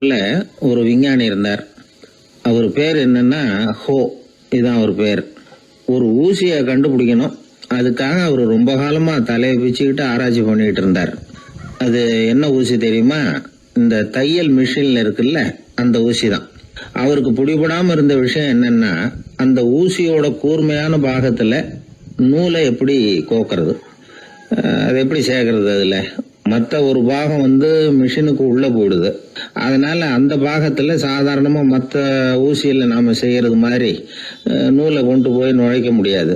ல ஒரு விஞ்ஞானி இருந்தார். அவர் பேர் என்னன்னா ஹோ, இதுதான் அவர் பேர். ஒரு ஊசியை கண்டுபிடிக்கணும், அதுக்காக அவர் ரொம்ப காலமா தலையை பிச்சுக்கிட்டு ஆராய்ச்சி பண்ணிட்டு இருந்தார். அது என்ன ஊசி தெரியுமா? இந்த தையல் மிஷின்ல இருக்குல்ல, அந்த ஊசி தான். அவருக்கு பிடிபடாம இருந்த விஷயம் என்னன்னா, அந்த ஊசியோட கூர்மையான பாகத்துல நூலை எப்படி கோக்கிறது, அது எப்படி சேர்க்கறது. அதுல மற்ற ஒரு பாகம் மிஷினுக்கு உள்ள போயிடுது. அதனால அந்த பாகத்துல சாதாரணமா மற்ற ஊசியில நாம செய்யறது மாதிரி நூலை கொண்டு போய் நுழைக்க முடியாது.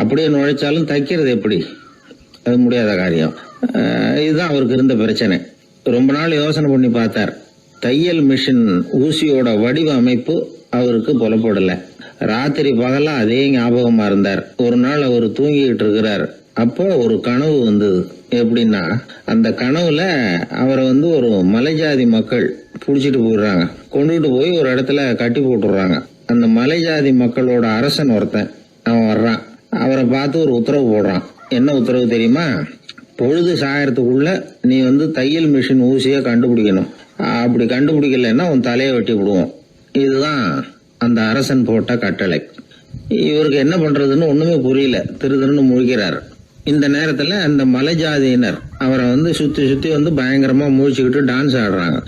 அப்படியே நுழைச்சாலும் தைக்கிறது எப்படி, அது முடியாத காரியம். இதுதான் அவருக்கு இருந்த பிரச்சனை. ரொம்ப நாள் யோசனை பண்ணி பார்த்தார். தையல் மிஷின் ஊசியோட வடிவ அமைப்பு அவருக்கு புலப்படல. ராத்திரி பகலா அதே ஞாபகமா இருந்தார். ஒரு நாள் அவர் தூங்கிட்டு இருக்கிறார். அப்போ ஒரு கனவு வந்தது. எப்படின்னா, அந்த கனவுல அவரை ஒரு மலைஜாதி மக்கள் புடிச்சிட்டு போயிடுறாங்க. கொண்டுகிட்டு போய் ஒரு இடத்துல கட்டி போட்டுடுறாங்க. அந்த மலைஜாதி மக்களோட அரசன் ஒருத்தன் அவன் வர்றான். அவரை பார்த்து ஒரு உத்தரவு போடுறான். என்ன உத்தரவு தெரியுமா? பொழுது சாயறதுக்குள்ள நீ தையல் மிஷின் ஊசிய கண்டுபிடிக்கணும். அப்படி கண்டுபிடிக்கலன்னா உன் தலையை வெட்டி விடுவோம். இதுதான் அந்த அரசன் போட்ட கட்டளை. இவருக்கு என்ன பண்றதுன்னு ஒண்ணுமே புரியல. திருன்னு முழிக்கிறார். இந்த நேரத்துல அந்த மலை ஜாதியினர் அவரை சுத்தி சுத்தி பயங்கரமா முழிச்சுக்கிட்டு டான்ஸ் ஆடுறாங்க.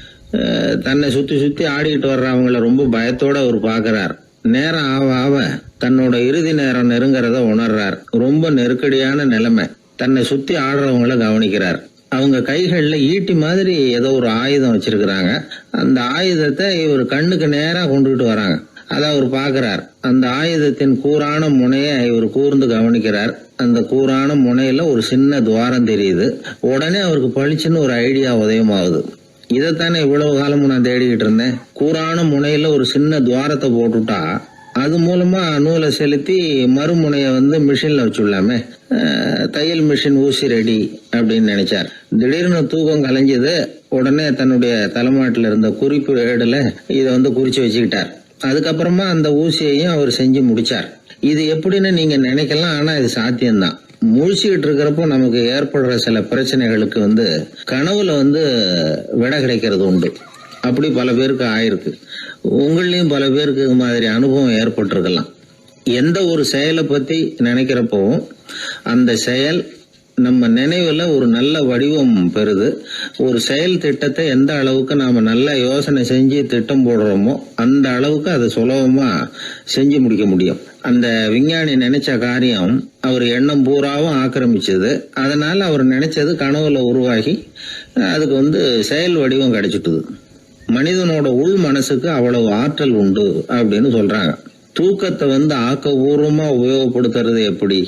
தன்னை சுத்தி சுத்தி ஆடிக்கிட்டு வர்றவங்கள ரொம்ப பயத்தோட அவர் பாக்குறார். நேரம் ஆவ ஆவ தன்னோட இறுதி நேரம் நெருங்கிறத உணர்றார். ரொம்ப நெருக்கடியான நிலைமை. தன்னை சுத்தி ஆடுறவங்கள கவனிக்கிறார். அவங்க கைகள்ல ஈட்டி மாதிரி ஏதோ ஒரு ஆயுதம் வச்சிருக்கிறாங்க. அந்த ஆயுதத்தை இவர் கண்ணுக்கு நேரா கொண்டுகிட்டு வராங்க. அதை அவர் பாக்குறார். அந்த ஆயுதத்தின் கூரான முனைய இவர் கூர்ந்து கவனிக்கிறார். அந்த கூரான முனையில ஒரு சின்ன துவாரம் தெரியுது. உடனே அவருக்கு பளிச்சுன்னு ஒரு ஐடியா உதயமாகுது. இதைத்தானே இவ்வளவு காலமும் நான் தேடிக்கிட்டு இருந்தேன். கூரான முனையில ஒரு சின்ன துவாரத்தை போட்டுட்டா அது மூலமா நூலை செலுத்தி மறுமுனைய மிஷின்ல வச்சுடலாமே. தையல் மிஷின் ஊசி ரெடி அப்படின்னு நினைச்சார். திடீர்னு தூக்கம் கலைஞ்சது. உடனே தன்னுடைய தலைமாட்டில் இருந்த குறிப்பு ஏடுல இதை குறிச்சு வச்சுக்கிட்டார். அதுக்கப்புறமா அந்த ஊசியையும் அவர் செஞ்சு முடிச்சார். இது எப்படின்னு நீங்க நினைக்கலாம், ஆனா இது சாத்தியம்தான். முழிச்சுக்கிட்டு இருக்கிறப்போ நமக்கு ஏற்படுற சில பிரச்சனைகளுக்கு கனவுல விட கிடைக்கிறது உண்டு. அப்படி பல பேருக்கு ஆயிருக்கு. உங்களையும் பல பேருக்கு இது மாதிரி அனுபவம் ஏற்பட்டிருக்கலாம். எந்த ஒரு செயலை பத்தி நினைக்கிறப்போ அந்த செயல் நம்ம நினைவுல ஒரு நல்ல வடிவம் பெறுது. ஒரு செயல் திட்டத்தை எந்த அளவுக்கு நாம நல்ல யோசனை செஞ்சு திட்டம் போடுறோமோ அந்த அளவுக்கு அதை சுலபமா செஞ்சு முடிக்க முடியும். அந்த விஞ்ஞானி நினைச்ச காரியம் அவர் எண்ணம் பூராவும் ஆக்கிரமிச்சது. அதனால அவர் நினைச்சது கனவுல உருவாகி அதுக்கு செயல் வடிவம் கிடைச்சிட்டுது. மனிதனோட உள் மனசுக்கு அவ்வளவு ஆற்றல் உண்டு அப்படின்னு சொல்றாங்க. தூக்கத்தை ஆக்கபூர்வமா உபயோகப்படுத்துறது எப்படி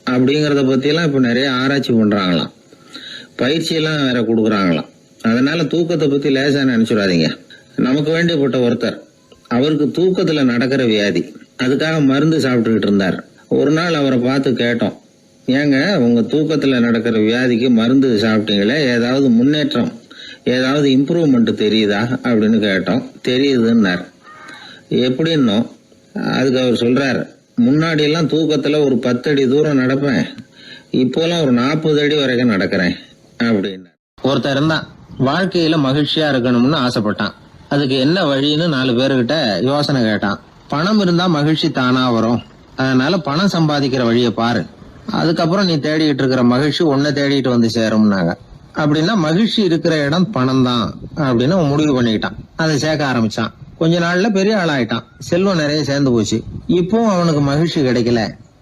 அப்படிங்கறத பத்தி எல்லாம் இப்ப நிறைய ஆராய்ச்சி பண்றாங்களாம். பயிற்சி எல்லாம் வேற கொடுக்குறாங்களாம். அதனால தூக்கத்தை பத்தி லேசா நினைச்சுடாதீங்க. நமக்கு வேண்டியப்பட்ட ஒருத்தர், அவருக்கு தூக்கத்துல நடக்கிற வியாதி, அதுக்காக மருந்து சாப்பிட்டுக்கிட்டு இருந்தார். ஒரு நாள் அவரை பார்த்து கேட்டோம், ஏங்க உங்க தூக்கத்துல நடக்கிற வியாதிக்கு மருந்து சாப்பிட்டீங்களே, ஏதாவது முன்னேற்றம், ஏதாவது இம்ப்ரூவ்மெண்ட் தெரியுதா அப்படின்னு கேட்டோம். தெரியுதுன்னார். எப்படின்னோ அதுக்கு அவர் சொல்றாரு, முன்னாடி எல்லாம் தூக்கத்துல ஒரு 10 அடி தூரம் நடப்பேன், இப்போலாம் ஒரு 40 அடி வரைக்கும் நடக்கிறேன் அப்படின்னு. ஒருத்தர் இருந்தான், வாழ்க்கையில மகிழ்ச்சியா இருக்கணும்னு ஆசைப்பட்டான். அதுக்கு என்ன வழின்னு 4 பேருகிட்ட யோசனை கேட்டான். பணம் இருந்தா மகிழ்ச்சி தானா வரும், அதனால பணம் சம்பாதிக்கிற வழியை பாரு, அதுக்கப்புறம் நீ தேடிட்டு இருக்கிற மகிழ்ச்சி உன்னை தேடிட்டு சேரும்னாங்க. அப்படின்னா மகிழ்ச்சி இருக்கிற இடம் பணம் தான் அப்படின்னு அவன் முடிவு பண்ணிக்கிட்டான். அதை சேர்க்க ஆரம்பிச்சான். கொஞ்ச நாள்ல பெரிய ஆளாயிட்டான். செல்வம் நிறைய சேர்ந்து போச்சு. இப்பவும் அவனுக்கு மகிழ்ச்சி கிடைக்கல.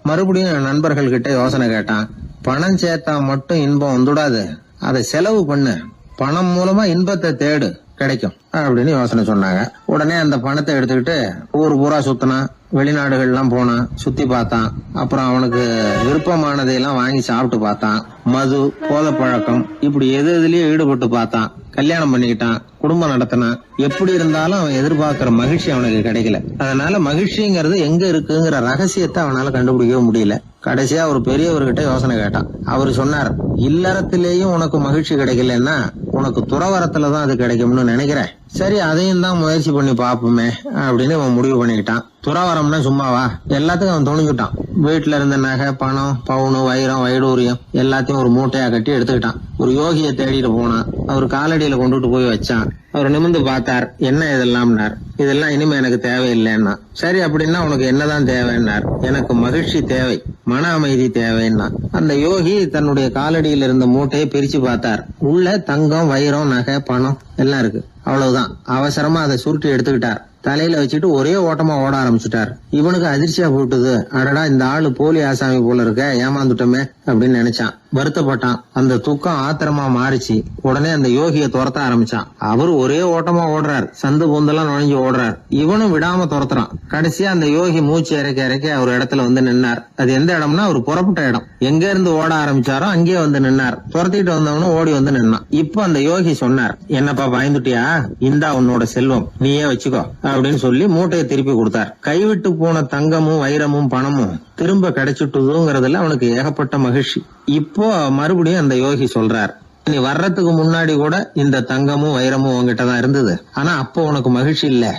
மறுபடியும் நண்பர்கள் கிட்ட யோசனை கேட்டான். பணம் சேர்த்தா மட்டும் இன்பம் வந்துடாது, அதை செலவு பண்ணு, பணம் மூலமா இன்பத்தை தேடு, கிடைக்கும் அப்படின்னு யோசனை சொன்னாங்க. உடனே அந்த பணத்தை எடுத்துக்கிட்டு ஊர் பூரா சுத்தினான். வெளிநாடுகள் எல்லாம் போனான், சுத்தி பார்த்தான். அப்புறம் அவனுக்கு விருப்பமானதையெல்லாம் வாங்கி சாப்பிட்டு பார்த்தான். மது, போதை பழக்கம், இப்படி எதுலயும் ஈடுபட்டு பார்த்தான். கல்யாணம் பண்ணிக்கிட்டான், குடும்பம் நடத்தினான். எப்படி இருந்தாலும் அவன் எதிர்பார்க்கிற மகிழ்ச்சி அவனுக்கு கிடைக்கல. அதனால மகிழ்ச்சிங்கிறது எங்க இருக்குங்கிற ரகசியத்தை அவனால கண்டுபிடிக்கவே முடியல. கடைசியா ஒரு பெரியவர்கிட்ட யோசனை கேட்டான். அவரு சொன்னார், இல்லறத்திலேயும் உனக்கு மகிழ்ச்சி கிடைக்கலன்னா உனக்கு துறவரத்துலதான் அது கிடைக்கும்னு நினைக்கிறேன். சரி அதையும் தான் முயற்சி பண்ணி பாப்போமே அப்படின்னு அவன் முடிவு பண்ணிக்கிட்டான். துறவரம்னா சும்மாவா, எல்லாத்துக்கும் அவன் துணிஞ்சுட்டான். வீட்டுல இருந்த நகை, பணம், பவுனு, வைரம், வைடூரியம் எல்லாத்தையும் ஒரு மூட்டையா கட்டி எடுத்துக்கிட்டான். ஒரு யோகியை தேடிட்டு போனான். அவர் காலடியில கொண்டுட்டு போய் வச்சான். அவர் நிமிர்ந்து பார்த்தார். என்ன இதெல்லாம்னார். இதெல்லாம் இனிமே எனக்கு தேவையில்லைன்னா. சரி அப்படின்னா உனக்கு என்னதான் தேவைன்னார். எனக்கு மகிழ்ச்சி தேவை, மன அமைதி தேவைன்னா. அந்த யோகி தன்னுடைய காலடியில் இருந்த மூட்டையை பிரிச்சு பார்த்தார். உள்ள தங்கம், வைரம், நகை, பணம் எல்லாம் இருக்கு. அவ்வளவுதான். அவசரமா அதை சுருட்டி எடுத்துக்கிட்டார். தலையில வச்சுட்டு ஒரே ஓட்டமா ஓட ஆரம்பிச்சுட்டார். இவனுக்கு அதிர்ச்சியா போட்டுது. அடடா, இந்த ஆளு போலி ஆசாமி போல இருக்க, ஏமாந்துட்டோமே அப்படின்னு நினைச்சான். வருத்தப்பட்டான். அந்த துக்கம் ஆத்திரமா மாறிச்சு. உடனே அந்த யோகியை துரத்த ஆரம்பிச்சான். அவரு ஒரே ஓட்டமா ஓடுறார். சந்து பொந்தெல்லாம் நுழைஞ்சு ஓடுறார். இவனும் விடாம துரத்துறான். கடைசியா அந்த யோகி மூச்சு இறக்க இறக்க ஒரு இடத்துல வந்து நின்னார். அது எந்த இடம்னா அவர் புறப்பட்ட இடம். எங்க இருந்து ஓட ஆரம்பிச்சாரோ அங்கேயே வந்து நின்னார். துரத்திட்டு வந்தவனும் ஓடி வந்து நின்னான். இப்ப அந்த யோகி சொன்னார், என்னப்பா பயந்துட்டியா, இந்தா உன்னோட செல்வம், நீயே வச்சுக்கோ அப்படின்னு சொல்லி மூட்டையை திருப்பி கொடுத்தார். கைவிட்டு போன தங்கமும், வைரமும், பணமும் திரும்ப கிடைச்சிட்டுதுங்கிறதுல அவனுக்கு ஏகப்பட்ட மகிழ்ச்சி. இப்போ மறுபடியும் அந்த யோகி சொல்றார், நீ வர்றதுக்கு முன்னாடி கூட இந்த தங்கமும் வைரமும் உங்ககிட்டதான் இருந்தது. ஆனா அப்போ உனக்கு மகிழ்ச்சி இல்ல.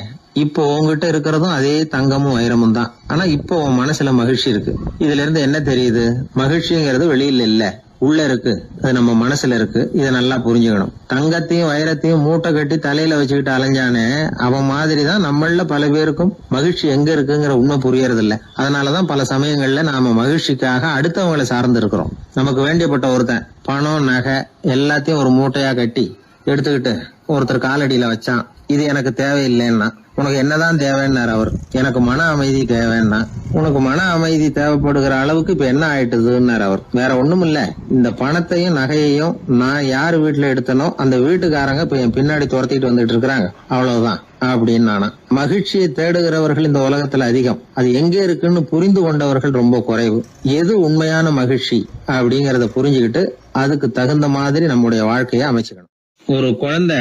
இப்போ உங்ககிட்ட இருக்கிறதும் அதே தங்கமும் வைரமும் தான். ஆனா இப்போ உன் மனசுல மகிழ்ச்சி இருக்கு. இதுல இருந்து என்ன தெரியுது, மகிழ்ச்சிங்கிறது வெளியில இல்ல, உள்ள இருக்கு. அது நம்ம மனசுல இருக்கு. இதை நல்லா புரிஞ்சுக்கணும். தங்கத்தையும் வைரத்தையும் மூட்டை கட்டி தலையில வச்சுக்கிட்டு அலைஞ்சானே, அவன் மாதிரிதான் நம்மள பல பேருக்கும் மகிழ்ச்சி எங்க இருக்குங்கிற உண்மை புரியறது இல்ல. அதனாலதான் பல சமயங்கள்ல நாம மகிழ்ச்சிக்காக அடுத்தவங்களை சார்ந்து இருக்கிறோம். நமக்கு வேண்டியப்பட்ட ஒருத்தன் பணம், நகை எல்லாத்தையும் ஒரு மூட்டையா கட்டி எடுத்துக்கிட்டு ஒருத்தர் காலடியில வச்சான். இது எனக்கு தேவையில்லைன்னா. உனக்கு என்னதான் தேவைன்னார் அவர். எனக்கு மன அமைதி தேவைன்னா. உனக்கு மன அமைதி தேவைப்படுகிற அளவுக்கு இப்ப என்ன ஆயிட்டுதுன்னார் அவர். வேற ஒண்ணும் இல்ல, இந்த பணத்தையும் நகையையும் நான் யாரு வீட்டுல எடுத்தனோ அந்த வீட்டுக்காரங்க இப்ப என் பின்னாடி துரத்திட்டு வந்துட்டு இருக்கிறாங்க, அவ்வளவுதான் அப்படின்னு நானா. மகிழ்ச்சியை தேடுகிறவர்கள் இந்த உலகத்துல அதிகம். அது எங்க இருக்குன்னு புரிந்து கொண்டவர்கள் ரொம்ப குறைவு. எது உண்மையான மகிழ்ச்சி அப்படிங்கறத புரிஞ்சுக்கிட்டு அதுக்கு தகுந்த மாதிரி நம்முடைய வாழ்க்கையை அமைச்சுக்கணும். ஒரு குழந்தை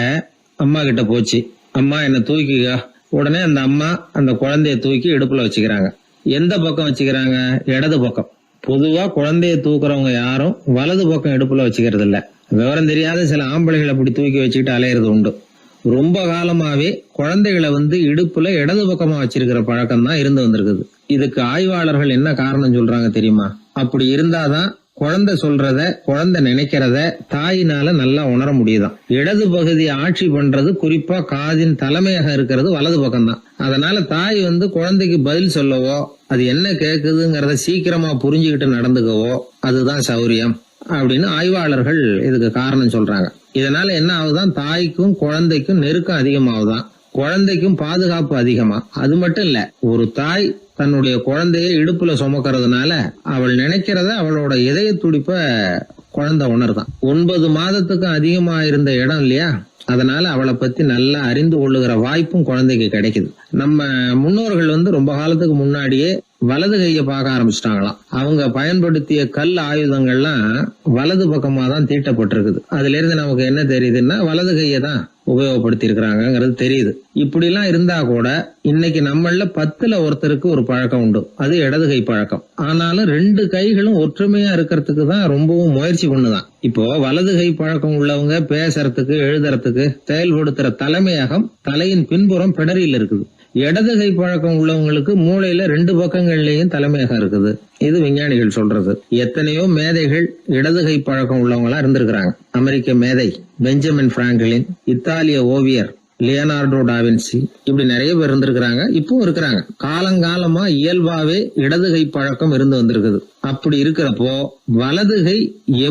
அம்மா கிட்ட போச்சு, அம்மா என்ன தூக்கிக்கா. உடனே அந்த அம்மா அந்த குழந்தைய தூக்கி இடுப்புல வச்சுக்கிறாங்க. எந்த பக்கம் வச்சுக்கிறாங்க, இடது பக்கம். பொதுவா குழந்தைய தூக்குறவங்க யாரும் வலது பக்கம் இடுப்புல வச்சுக்கிறது இல்ல. விவரம் தெரியாத சில ஆம்பளைகளை அப்படி தூக்கி வச்சுக்கிட்டு அலையிறது உண்டு. ரொம்ப காலமாவே குழந்தைகளை இடுப்புல இடது பக்கமா வச்சிருக்கிற பழக்கம் தான் இருந்து வந்திருக்குது. இதுக்கு ஆய்வாளர்கள் என்ன காரணம் சொல்றாங்க தெரியுமா? அப்படி இருந்தாதான் குழந்தை சொல்றத, குழந்தை நினைக்கிறத தாயினால நல்லா உணர முடியுதாம். இடது பகுதி ஆட்சி பண்றது, குறிப்பா காதின் தலைமையாக இருக்கிறது வலது பக்கம் தான். அதனால தாய் குழந்தைக்கு பதில் சொல்லவோ, அது என்ன கேக்குதுங்கிறத சீக்கிரமா புரிஞ்சுக்கிட்டு நடந்துக்கவோ அதுதான் சௌரியம் அப்படின்னு ஆய்வாளர்கள் இதுக்கு காரணம் சொல்றாங்க. இதனால என்ன ஆகுதான், தாய்க்கும் குழந்தைக்கும் நெருக்கம் அதிகமாகுதான், குழந்தைக்கும் பாதுகாப்பு அதிகமா. அது மட்டும் இல்ல, ஒரு தாய் தன்னுடைய குழந்தைய இடுப்புல சுமக்கிறதுனால அவள் நினைக்கிறத, அவளோட இதய துடிப்ப குழந்தை உணர்தான். 9 மாதத்துக்கு அதிகமா இருந்த இடம் இல்லையா, அதனால அவளை பத்தி நல்லா அறிந்து கொள்ளுகிற வாய்ப்பும் குழந்தைக்கு கிடைக்குது. நம்ம முன்னோர்கள் ரொம்ப காலத்துக்கு முன்னாடியே வலது கையை பார்க்க ஆரம்பிச்சிட்டாங்களாம். அவங்க பயன்படுத்திய கல் ஆயுதங்கள்லாம் வலது பக்கமா தான் தீட்டப்பட்டிருக்குது. அதுல இருந்து நமக்கு என்ன தெரியுதுன்னா, வலது கையை தான் உபயோகப்படுத்தி இருக்கிறாங்கிறது தெரியுது. இப்படி எல்லாம் இருந்தா கூட இன்னைக்கு நம்மள 10ல் ஒருத்தருக்கு ஒரு பழக்கம் உண்டு, அது இடது கை பழக்கம். ஆனாலும் 2 கைகளும் ஒற்றுமையா இருக்கிறதுக்கு தான் ரொம்பவும் முயற்சி பண்ணுதான். இப்போ வலது கை பழக்கம் உள்ளவங்க பேசுறதுக்கு, எழுதுறதுக்கு, செயல்படுத்துற தலைமையகம் தலையின் பின்புறம் பிடரியில் இருக்குது. இடது கை பழக்கம் உள்ளவங்களுக்கு மூளையில 2 பக்கங்கள்லயும் தலைமையகம் இருக்குது. இது விஞ்ஞானிகள் சொல்றது. எத்தனையோ மேதைகள் இடது கை பழக்கம் உள்ளவங்களா இருந்திருக்கிறாங்க. அமெரிக்க மேதை பெஞ்சமின் பிராங்கிலின், இத்தாலிய ஓவியர் லியோனார்டோ டாவின்சி, இப்படி நிறைய பேர் இருந்திருக்கிறாங்க, இப்பவும் இருக்கிறாங்க. காலங்காலமா இயல்பாவே இடது கை பழக்கம் இருந்து வந்திருக்குது. அப்படி இருக்கிறப்போ வலது கை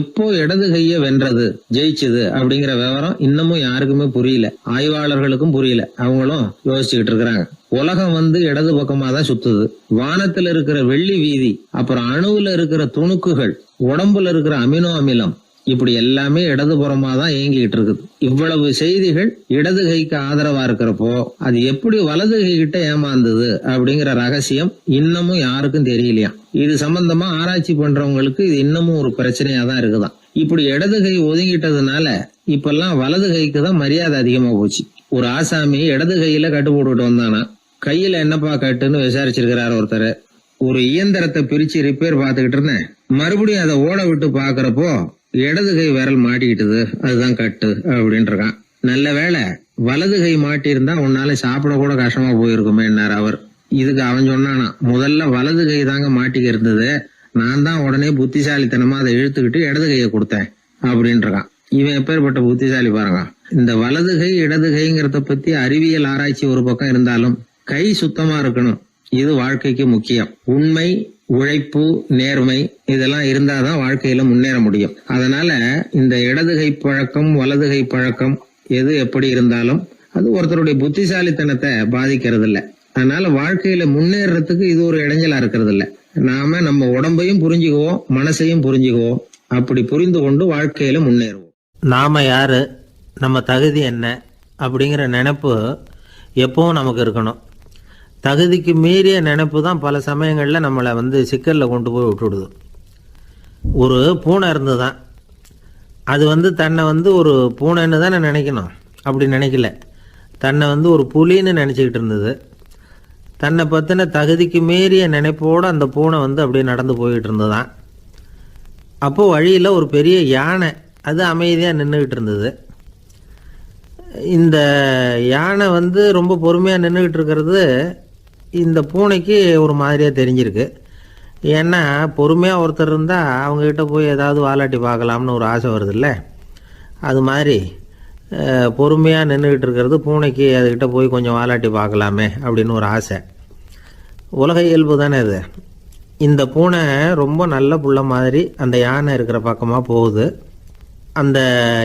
எப்போ இடது கைய வென்றது, ஜெயிச்சது அப்படிங்கிற விவரம் இன்னமும் யாருக்குமே புரியல. ஆய்வாளர்களுக்கும் புரியல. அவங்களும் யோசிச்சுக்கிட்டு இருக்கிறாங்க. உலகம் இடது பக்கமா தான் சுத்துது. வானத்துல இருக்கிற வெள்ளி வீதி, அப்புறம் அணுவுல இருக்கிற துணுக்குகள், உடம்புல இருக்கிற அமினோ அமிலம், இப்படி எல்லாமே இடதுபுறமா தான் இயங்கிட்டு இருக்குது. இவ்வளவு செய்திகள் இடது கைக்கு ஆதரவா இருக்கிறப்போ அது எப்படி வலது கை கிட்ட ஏமாந்தது அப்படிங்கிற ரகசியம் இன்னமும் யாருக்கும் தெரியலையா. இது சம்பந்தமா ஆராய்ச்சி பண்றவங்களுக்கு இது இன்னமும் ஒரு பிரச்சனையா தான் இருக்குதான். இப்படி இடது கை ஒதுங்கிட்டதுனால இப்பெல்லாம் வலது கைக்கு தான் மரியாதை அதிகமா போச்சு. ஒரு ஆசாமி இடது கையில கட்டு போட்டுட்டு வந்தானா, கையில என்னப்பா கட்டுன்னு விசாரிச்சிருக்கிறார் ஒருத்தர். ஒரு இயந்திரத்தை பிரிச்சு ரிப்பேர் பார்த்துக்கிட்டு இருந்தேன், மறுபடியும் அதை ஓட விட்டு பாக்குறப்போ இடது கை விரல் மாட்டிக்கிட்டது, அதுதான் கட்டு அப்படின்னு இருக்கான். நல்ல வேளை வலது கை மாட்டியிருந்தா உன்னால சாப்பிட கூட கஷ்டமா போயிருக்குமேன்னார் அவர். இதுக்கு அவன் சொன்னானா, முதல்ல வலது கை தாங்க மாட்டிக்க இருந்தது, நான் தான் உடனே புத்திசாலித்தனமா அதை இழுத்துக்கிட்டு இடது கையை கொடுத்தேன் அப்படின்றான். இவன் எப்பேற்பட்ட புத்திசாலி பாருங்க. இந்த வலது கை இடது கைங்கிறத பத்தி அறிவியல் ஆராய்ச்சி ஒரு பக்கம் இருந்தாலும் கை சுத்தமா இருக்கணும், இது வாழ்க்கைக்கு முக்கியம். உண்மை, உழைப்பு, நேர்மை இதெல்லாம் இருந்தாதான் வாழ்க்கையில முன்னேற முடியும். அதனால இந்த இடது கை பழக்கம் வலது கை பழக்கம் எது எப்படி இருந்தாலும் அது ஒருத்தருடைய புத்திசாலித்தனத்தை பாதிக்கிறது இல்ல. அதனால வாழ்க்கையில முன்னேறதுக்கு இது ஒரு இடைஞ்சலா இருக்கிறது இல்ல. நாம நம்ம உடம்பையும் புரிஞ்சுக்குவோம், மனசையும் புரிஞ்சுக்குவோம். அப்படி புரிந்து கொண்டு வாழ்க்கையில முன்னேறுவோம். நாம யாரு, நம்ம தகுதி என்ன அப்படிங்கிற நினைப்பு எப்பவும் நமக்கு இருக்கணும். தகுதிக்கு மீறிய நினைப்பு தான் பல சமயங்களில் நம்மளை சிக்கலில் கொண்டு போய் விட்டுடுது. ஒரு பூனை இருந்து தான் அது தன்னை ஒரு பூனைன்னு தானே நினைக்கணும், அப்படி நினைக்கல. தன்னை ஒரு புலின்னு நினச்சிக்கிட்டு இருந்தது. தன்னை பற்றின தகுதிக்கு மீறிய நினைப்போடு அந்த பூனை அப்படியே நடந்து போய்கிட்டு இருந்ததுதான். அப்போது வழியில் ஒரு பெரிய யானை அது அமைதியாக நின்றுக்கிட்டு இருந்தது. இந்த யானை ரொம்ப பொறுமையாக நின்றுக்கிட்டு இருக்கிறது இந்த பூனைக்கு ஒரு மாதிரியாக தெரிஞ்சிருக்கு. ஏன்னா பொறுமையாக ஒருத்தர் இருந்தால் அவங்கக்கிட்ட போய் ஏதாவது வாலாட்டி பார்க்கலாம்னு ஒரு ஆசை வருது இல்லை. அது மாதிரி பொறுமையாக நின்றுக்கிட்டு இருக்கிறது பூனைக்கு அதுக்கிட்ட போய் கொஞ்சம் வாலாட்டி பார்க்கலாமே அப்படின்னு ஒரு ஆசை. உலக இயல்பு தானே இது. இந்த பூனை ரொம்ப நல்ல புள்ள மாதிரி அந்த யானை இருக்கிற பக்கமாக போகுது. அந்த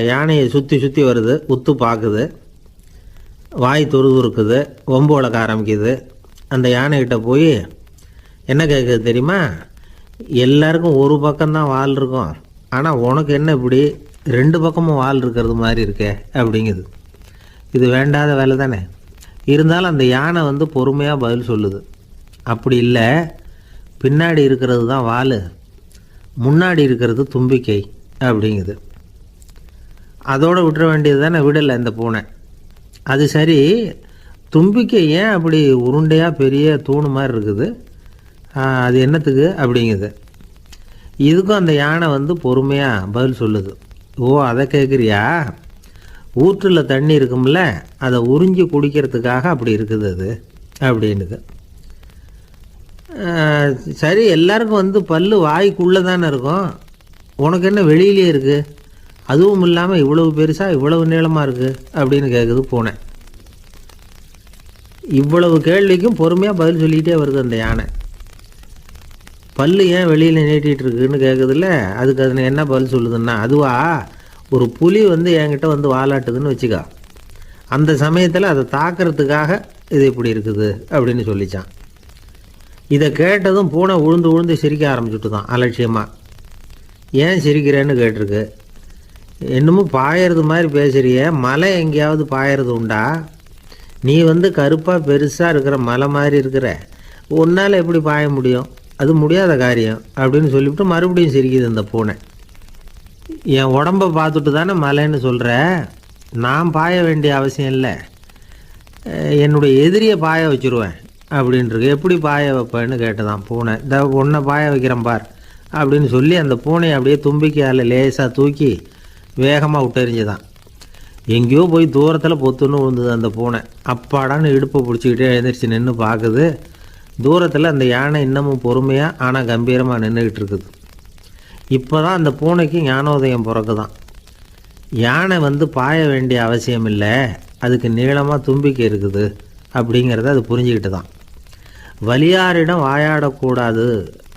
யானையை சுற்றி சுற்றி வருது, உத்து பார்க்குது, வாய் துருதுருக்குது, வம்பு வளர்க்க ஆரம்பிக்குது. அந்த யானைகிட்ட போய் என்ன கேட்குது தெரியுமா, எல்லாருக்கும் ஒரு பக்கம்தான் வால் இருக்கும், ஆனால் உனக்கு என்ன இப்படி ரெண்டு பக்கமும் வால் இருக்கிறது மாதிரி இருக்கே அப்படிங்குது. இது வேண்டாத வேலை தானே. இருந்தாலும் அந்த யானை பொறுமையாக பதில் சொல்லுது. அப்படி இல்லை, பின்னாடி இருக்கிறது தான் வால், முன்னாடி இருக்கிறது தும்பிக்கை அப்படிங்குது. அதோடு விட்டுற வேண்டியது தானே, விடலை இந்த பூனை. அது சரி, தும்பிக்கை ஏன் அப்படி உருண்டையாக பெரிய தூணு மாதிரி இருக்குது, அது என்னத்துக்கு அப்படிங்குது. இதுக்கும் அந்த யானை பொறுமையாக பதில் சொல்லுது. ஓ, அதை கேட்குறியா, ஊற்றில் தண்ணி இருக்கும்ல, அதை உறிஞ்சி குடிக்கிறதுக்காக அப்படி இருக்குது அது அப்படின்னுது. சரி, எல்லாருக்கும் பல்லு வாய்க்குள்ளே தானே இருக்கும், உனக்கு என்ன வெளியிலே இருக்குது, அதுவும் இல்லாமல் இவ்வளவு பெருசாக இவ்வளவு நீளமாக இருக்குது அப்படின்னு கேட்குது பூனை. இவ்வளவு கேள்விக்கும் பொறுமையாக பதில் சொல்லிகிட்டே வருது அந்த யானை. பல்லு ஏன் வெளியில் நீட்டிகிட்டு இருக்குன்னு கேட்குதுல்ல, அதுக்கு அது என்ன பதில் சொல்லுதுன்னா, அதுவா ஒரு புலி என்கிட்ட வாலாட்டுதுன்னு வச்சுக்கா, அந்த சமயத்தில் அதை தாக்கிறதுக்காக இது இப்படி இருக்குது அப்படின்னு சொல்லிச்சான். இதை கேட்டதும் பூனை உழுந்து உழுந்து சிரிக்க ஆரம்பிச்சுட்டு தான் அலட்சியமாக. ஏன் சிரிக்கிறேன்னு கேட்டிருக்கு. என்னமோ பாயறது மாதிரி பேசுறிய, மலை எங்கேயாவது பாயறது உண்டா, நீ கருப்பாக பெருசாக இருக்கிற மலை மாதிரி இருக்கிற, உன்னால் எப்படி பாய முடியும், அது முடியாத காரியம் அப்படின்னு சொல்லிவிட்டு மறுபடியும் சிரிக்குது அந்த பூனை. என் உடம்பை பார்த்துட்டு தானே மலைன்னு சொல்கிற, நான் பாய வேண்டிய அவசியம் இல்லை, என்னுடைய எதிரியை பாய வச்சுருவேன் அப்படின்ட்டுருக்கு. எப்படி பாய வைப்பேன்னு கேட்டதான் பூனை. இந்த உன்னை பாய வைக்கிறேன் பார் அப்படின்னு சொல்லி அந்த பூனையை அப்படியே தும்பிக்கையால் லேசாக தூக்கி வேகமாக விட்டெறிஞ்சுதான். எங்கேயோ போய் தூரத்தில் பொத்துன்னு விழுந்தது அந்த பூனை. அப்பாடான்னு இடுப்பை பிடிச்சிக்கிட்டே எழுந்திரிச்சு நின்று பார்க்குது. தூரத்தில் அந்த யானை இன்னமும் பொறுமையாக ஆனால் கம்பீரமாக நின்றுக்கிட்டு இருக்குது. இப்போ தான் அந்த பூனைக்கு ஞானோதயம் பிறக்குதான். யானை பாய வேண்டிய அவசியம் இல்லை, அதுக்கு நீளமாக தும்பிக்கை இருக்குது அப்படிங்கிறத அது புரிஞ்சுக்கிட்டு தான். வலியாரிடம் வாயாடக்கூடாது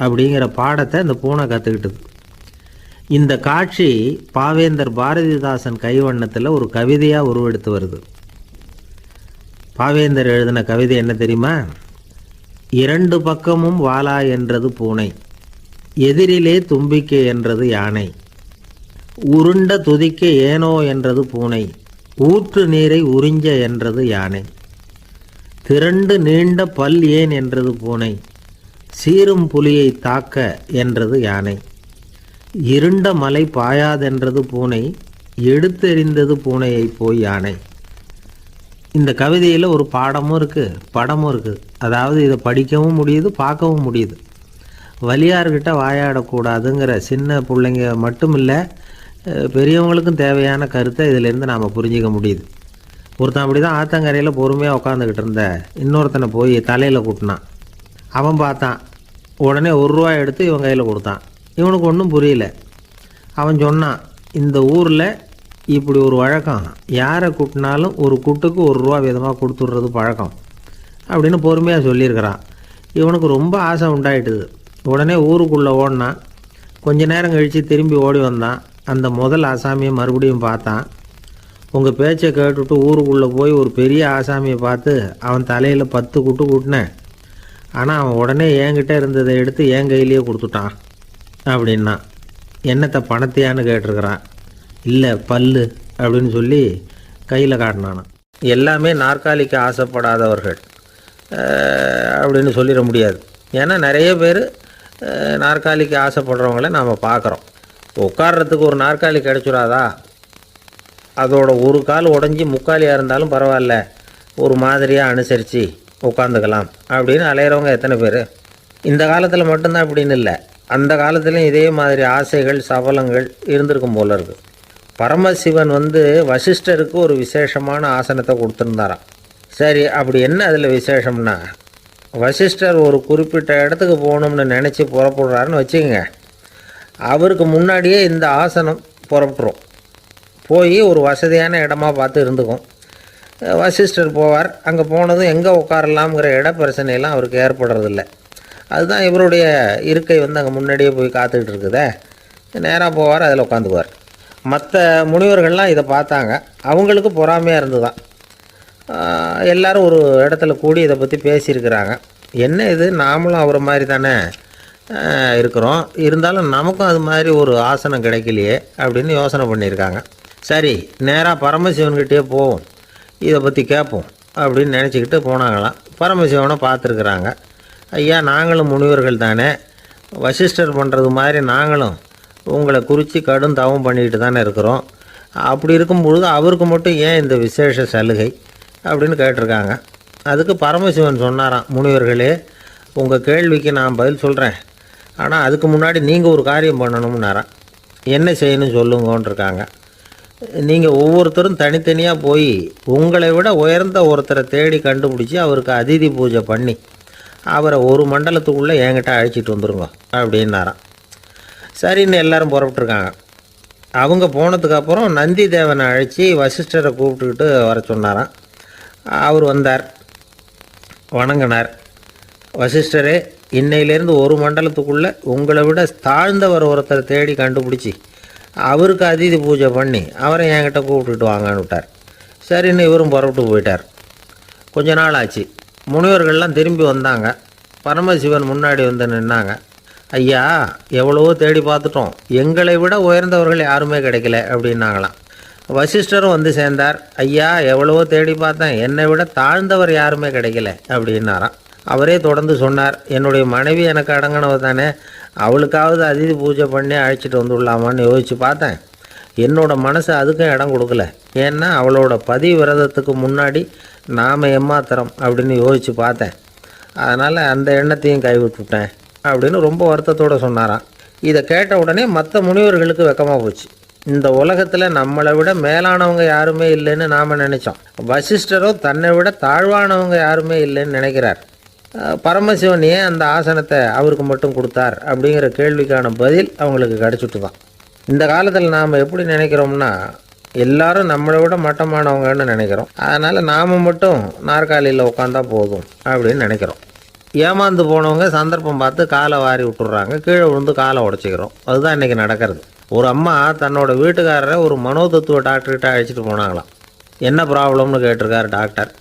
அப்படிங்கிற பாடத்தை இந்த பூனை கற்றுக்கிட்டுது. இந்த காட்சி பாவேந்தர் பாரதிதாசன் கைவண்ணத்தில் ஒரு கவிதையாக உருவெடுத்து வருது. பாவேந்தர் எழுதின கவிதை என்ன தெரியுமா, இரண்டு பக்கமும் வாலா என்றது பூனை, எதிரிலே தும்பிக்கை என்றது யானை, உருண்ட துதிக்க ஏனோ என்றது பூனை, ஊற்று நீரை உறிஞ்ச என்றது யானை, திரண்டு நீண்ட பல் ஏன் என்றது பூனை, சீரும் புலியை தாக்க என்றது யானை, இருண்ட மலை பாயாதென்றது பூனை, எடுத்தெறிந்தது பூனையை போய் யானை. இந்த கவிதையில் ஒரு பாடமும் இருக்குது, படமும் இருக்குது. அதாவது இதை படிக்கவும் முடியுது, பார்க்கவும் முடியுது. வலியார்கிட்ட வாயாடக்கூடாதுங்கிற சின்ன பிள்ளைங்க மட்டும் இல்லை, பெரியவங்களுக்கும் தேவையான கருத்தை இதிலேருந்து நாம் புரிஞ்சிக்க முடியுது. ஒருத்தன் அப்படி தான் ஆத்தங்கரையில் பொறுமையாக உட்காந்துக்கிட்டு இருந்த இன்னொருத்தனை போய் தலையில் கூட்டினான். அவன் பார்த்தான். உடனே ₹1 எடுத்து இவன் கையில் கொடுத்தான். இவனுக்கு ஒன்றும் புரியல. அவன் சொன்னான், இந்த ஊரில் இப்படி ஒரு வழக்கம், யாரை கூட்டினாலும் ஒரு குட்டுக்கு ₹1 விதமாக கொடுத்துட்றது பழக்கம் அப்படின்னு பொறுமையாக சொல்லியிருக்கிறான். இவனுக்கு ரொம்ப ஆசை உண்டாயிட்டுது. உடனே ஊருக்குள்ளே ஓடினான். கொஞ்ச நேரம் கழித்து திரும்பி ஓடி வந்தான். அந்த முதல் ஆசாமியை மறுபடியும் பார்த்தான். உங்கள் பேச்சை கேட்டுவிட்டு ஊருக்குள்ளே போய் ஒரு பெரிய ஆசாமியை பார்த்து அவன் தலையில் 10 குட்டு கூட்டினேன். ஆனால் அவன் உடனே என்கிட்ட இருந்ததை எடுத்து என் கையிலேயே கொடுத்துட்டான் அப்படின்னா. என்னத்தை பணத்தையான்னு கேட்டிருக்கிறான். இல்லை பல்லு அப்படின்னு சொல்லி கையில் காட்டினான். எல்லாமே நாற்காலிக்கு ஆசைப்படாதவர்கள் அப்படின்னு சொல்லிட முடியாது. ஏன்னா நிறைய பேர் நாற்காலிக்கு ஆசைப்படுறவங்கள நாம் பார்க்குறோம். உட்கார்றதுக்கு ஒரு நாற்காலி கிடச்சிடாதா, அதோட ஒரு கால் உடஞ்சி முக்காலியாக இருந்தாலும் பரவாயில்ல, ஒரு மாதிரியாக அனுசரித்து உட்காந்துக்கலாம் அப்படின்னு அலையிறவங்க எத்தனை பேர். இந்த காலத்தில் மட்டும்தான் அப்படின்னு இல்லை, அந்த காலத்துலேயும் இதே மாதிரி ஆசைகள் சபலங்கள் இருந்திருக்கும் போல இருக்குது. பரமசிவன் வசிஷ்டருக்கு ஒரு விசேஷமான ஆசனத்தை கொடுத்துருந்தாராம். சரி, அப்படி என்ன அதில் விசேஷம்னா, வசிஷ்டர் ஒரு குறிப்பிட்ட இடத்துக்கு போகணும்னு நினச்சி புறப்படுறாருன்னு வச்சுக்கோங்க. அவருக்கு முன்னாடியே இந்த ஆசனம் புறப்பட்டுரும். போய் ஒரு வசதியான இடமா பார்த்து இருந்துக்கும். வசிஷ்டர் போவார். அங்கே போனதும் எங்கே உட்காரலாம்ங்கிற இட பிரச்சனையெல்லாம் அவருக்கு ஏற்படுறதில்ல. அதுதான் இவருடைய இருக்கை அங்கே முன்னாடியே போய் காத்துக்கிட்டு இருக்குதே. நேராக போவார், அதில் உட்காந்துக்குவார். மற்ற முனிவர்கள்லாம் இதை பார்த்தாங்க. அவங்களுக்கு பொறாமையாக இருந்து தான் எல்லோரும் ஒரு இடத்துல கூடி இதை பற்றி பேசியிருக்கிறாங்க. என்ன இது, நாமளும் அவரை மாதிரி தானே இருக்கிறோம், இருந்தாலும் நமக்கும் அது மாதிரி ஒரு ஆசனம் கிடைக்கலையே அப்படின்னு யோசனை பண்ணியிருக்காங்க. சரி, நேராக பரமசிவன்கிட்டே போவோம், இதை பற்றி கேட்போம் அப்படின்னு நினச்சிக்கிட்டு போனாங்களாம். பரமசிவனை பார்த்துருக்குறாங்க. ஐயா, நாங்களும் முனிவர்கள் தானே, வசிஷ்டர் பண்ணுறது மாதிரி நாங்களும் உங்களை குறித்து கடும் தவம் பண்ணிக்கிட்டு தானே இருக்கிறோம். அப்படி இருக்கும்பொழுது அவருக்கு மட்டும் ஏன் இந்த விசேஷ சலுகை அப்படின்னு கேட்டிருக்காங்க. அதுக்கு பரமசிவன் சொன்னாராம், முனிவர்களே, உங்கள் கேள்விக்கு நான் பதில் சொல்கிறேன், ஆனால் அதுக்கு முன்னாடி நீங்கள் ஒரு காரியம் பண்ணணும்னாராம். என்ன செய்யணும் சொல்லுங்கன்றிருக்காங்க. நீங்கள் ஒவ்வொருத்தரும் தனித்தனியாக போய் உங்களை விட உயர்ந்த ஒருத்தரை தேடி கண்டுபிடிச்சி அவருக்கு அதிதி பூஜை பண்ணி அவரை ஒரு மண்டலத்துக்குள்ளே என்கிட்ட அழைச்சிட்டு வந்துருங்க அப்படின்னாராம். சரின்னு எல்லாரும் புறப்பட்டுருக்காங்க. அவங்க போனதுக்கப்புறம் நந்தி தேவனை அழைச்சி வசிஷ்டரை கூப்பிட்டுக்கிட்டு வர சொன்னாராம். அவர் வந்தார், வணங்கினார். வசிஷ்டரே, இன்னையிலேருந்து ஒரு மண்டலத்துக்குள்ளே உங்களை விட தாழ்ந்தவர் ஒருத்தரை தேடி கண்டுபிடிச்சி அவருக்கு அதிதி பூஜை பண்ணி அவரை என்கிட்ட கூப்பிட்டுட்டு வாங்கன்னு விட்டார். சரின்னு இவரும் புறப்பட்டு போயிட்டார். கொஞ்ச நாள் ஆச்சு. முனிவர்கள்லாம் திரும்பி வந்தாங்க. பரமசிவன் முன்னாடி நின்னாங்க. ஐயா, எவ்வளவோ தேடி பார்த்துட்டோம், எங்களை விட உயர்ந்தவர்கள் யாருமே கிடைக்கல அப்படின்னாங்களாம். வசிஷ்டரும் சேர்ந்தார். ஐயா, எவ்வளவோ தேடி பார்த்தேன், என்னை விட தாழ்ந்தவர் யாருமே கிடைக்கல அப்படின்னாராம். அவரே தொடர்ந்து சொன்னார், என்னுடைய மனைவி எனக்கு அடங்கினவ தானே, அவளுக்காவது அதிதி பூஜை பண்ணி அழைச்சிட்டு வந்துடலாமான்னு யோசித்து பார்த்தேன். என்னோடய மனசு அதுக்கும் இடம் கொடுக்கல. ஏன்னா அவளோட விரதத்துக்கு முன்னாடி நாம் ஏமாத்திரம் அப்படின்னு யோசித்து பார்த்தேன். அதனால் அந்த எண்ணத்தையும் கைவிட்டுவிட்டேன் அப்படின்னு ரொம்ப வருத்தத்தோடு சொன்னாராம். இதை கேட்ட உடனே மற்ற முனிவர்களுக்கு வெக்கமாக போச்சு. இந்த உலகத்தில் நம்மளை விட மேலானவங்க யாருமே இல்லைன்னு நாம் நினச்சோம். வசிஷ்டரோ தன்னை விட தாழ்வானவங்க யாருமே இல்லைன்னு நினைக்கிறார். பரமசிவன் ஏன் அந்த ஆசனத்தை அவருக்கு மட்டும் கொடுத்தார் அப்படிங்கிற கேள்விக்கான பதில் அவங்களுக்கு கிடச்சிட்டு தான். இந்த காலத்தில் நாம் எப்படி நினைக்கிறோம்னா, எல்லாரும் நம்மளை விட மட்டமானவங்கன்னு நினைக்கிறோம். அதனால் நாம் மட்டும் நாற்காலியில் உட்காந்தா போதும் அப்படின்னு நினைக்கிறோம். ஏமாந்து போனவங்க சந்தர்ப்பம் பார்த்து காலை வாரி விட்டுறாங்க, கீழே விழுந்து காலை உடச்சிக்கிறோம். அதுதான் இன்றைக்கி நடக்கிறது. ஒரு அம்மா தன்னோட வீட்டுக்காரரை ஒரு மனோதத்துவ டாக்டர்கிட்ட அழைச்சிட்டு போனாங்களாம். என்ன ப்ராப்ளம்னு கேட்டிருக்கார் டாக்டர்.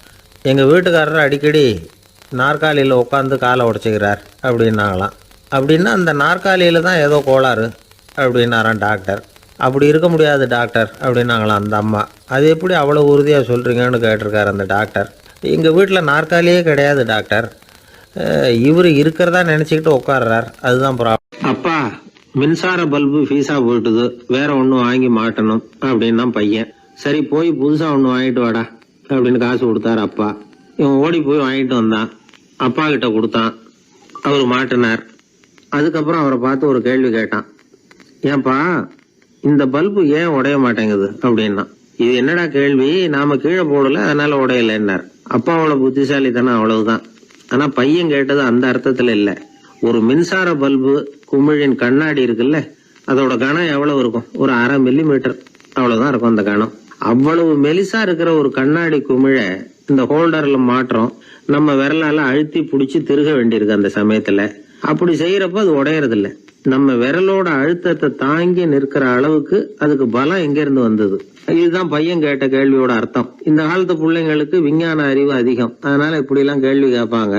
எங்கள் வீட்டுக்காரர் அடிக்கடி நாற்காலியில் உட்காந்து காலை உடச்சிக்கிறார் அப்படின்னாங்களாம். அப்படின்னா அந்த நாற்காலியில் தான் ஏதோ கோளாறு அப்படின்னாரான் டாக்டர். அப்படி இருக்க முடியாது டாக்டர் அப்படின்னாங்களாம் அந்த அம்மா. அது எப்படி அவ்வளோ உறுதியாக சொல்கிறீங்கன்னு கேட்டிருக்கார் அந்த டாக்டர். எங்கள் வீட்டில் நாற்காலியே கிடையாது டாக்டர், இவர் இருக்கிறதா நினச்சிக்கிட்டு உட்கார்றார், அதுதான் ப்ராப்ளம். அப்பா, மின்சார பல்பு ஃபீஸாக போயிட்டுது, வேற ஒன்று வாங்கி மாட்டணும் அப்படின்னா பையன். சரி, போய் புதுசாக ஒன்று வாங்கிட்டு வாடா அப்படின்னு காசு கொடுத்தாரு அப்பா. இவன் ஓடி போய் வாங்கிட்டு வந்தான். அப்பா கிட்ட கொடுத்தான். அவர் மாட்டினார். அதுக்கப்புறம் அவரை பார்த்து ஒரு கேள்வி கேட்டான். ஏன்பா, இந்த பல்பு ஏன் உடைய மாட்டேங்குது அப்படின்னா. இது என்னடா கேள்வி, நாம கீழே போடல அதனால உடையலன்னார். அப்பாவோட புத்திசாலித்தனம் அவ்வளவுதான். ஆனா பையன் கேட்டது அந்த அர்த்தத்துல இல்ல. ஒரு மின்சார பல்பு குமிழின் கண்ணாடி இருக்குல்ல, அதோட கனம் எவ்வளவு இருக்கும்? ஒரு 1/2 மில்லிமீட்டர் அவ்வளவுதான் இருக்கும் அந்த கனம். அவ்வளவு மெலிசா இருக்கிற ஒரு கண்ணாடி குமிழ இந்த ஹோல்டர்ல மாற்றம் நம்ம விரலால அழுத்தி புடிச்சு திருக வேண்டியிருக்கு. அந்த சமயத்துல அப்படி செய்யறப்ப அது உடையறது இல்ல. நம்ம விரலோட அழுத்தத்தை தாங்கி நிற்கிற அளவுக்கு அதுக்கு பலம் எங்க இருந்து வந்தது? இதுதான் பையன் கேட்ட கேள்வியோட அர்த்தம். இந்த காலத்து பிள்ளைங்களுக்கு விஞ்ஞான அறிவு அதிகம், அதனால இப்படி எல்லாம் கேள்வி கேட்பாங்க.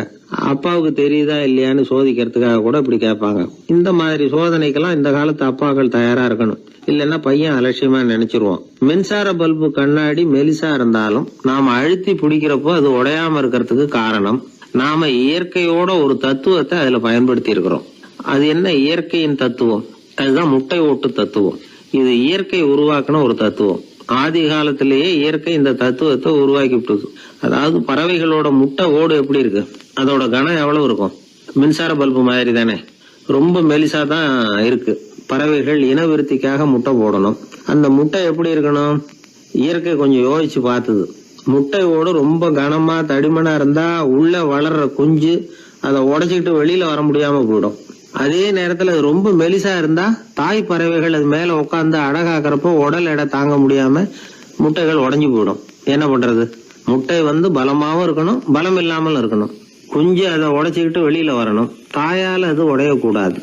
அப்பாவுக்கு தெரியுதா இல்லையான்னு சோதிக்கிறதுக்காக கூட இப்படி கேட்பாங்க. இந்த மாதிரி சோதனைக்கெல்லாம் இந்த காலத்து அப்பாக்கள் தயாரா இருக்கணும். இல்லைன்னா பையன் அலட்சியமா நினைச்சிருவான். மின்சார பல்பு கண்ணாடி மெலிசா இருந்தாலும் நாம அழுத்தி பிடிக்கிறப்போ அது உடையாம இருக்கிறதுக்கு காரணம் நாம இயற்கையோட ஒரு தத்துவத்தை அதுல பயன்படுத்தி இருக்கிறோம். அது என்ன இயற்கையின் தத்துவம்? அதுதான் முட்டை ஓட்டு தத்துவம். இது இயற்கை உருவாக்கின ஒரு தத்துவம். ஆதி காலத்திலேயே இயற்கை இந்த தத்துவத்தை உருவாக்கி விட்டது. அதாவது பறவைகளோட முட்டை ஓடு எப்படி இருக்கு, அதோட கனம் எவ்வளவு இருக்கும்? மின்சார பல்பு மாதிரி தானே, ரொம்ப மெலிசா தான் இருக்கு. பறவைகள் இனவிருத்திக்காக முட்டை போடணும். அந்த முட்டை எப்படி இருக்கணும்? இயற்கை கொஞ்சம் யோசிச்சு பார்த்தது. முட்டை ஓடு ரொம்ப கனமா தடிமனா இருந்தா உள்ள வளர்ற குஞ்சு அதை உடைச்சிக்கிட்டு வெளியில வர முடியாம போயிடும். அதே நேரத்துல அது ரொம்ப மெலிசா இருந்தா தாய் பறவைகள் அது மேல உட்காந்து அடகாக்குறப்போ உடல் எடை தாங்க முடியாம முட்டைகள் உடைஞ்சு போயிடும். என்ன பண்றது? முட்டை பலமாவும் இருக்கணும், பலம் இல்லாமல் இருக்கணும். குஞ்சு அதை உடைச்சுக்கிட்டு வெளியில வரணும். தாயால அது உடையக்கூடாது.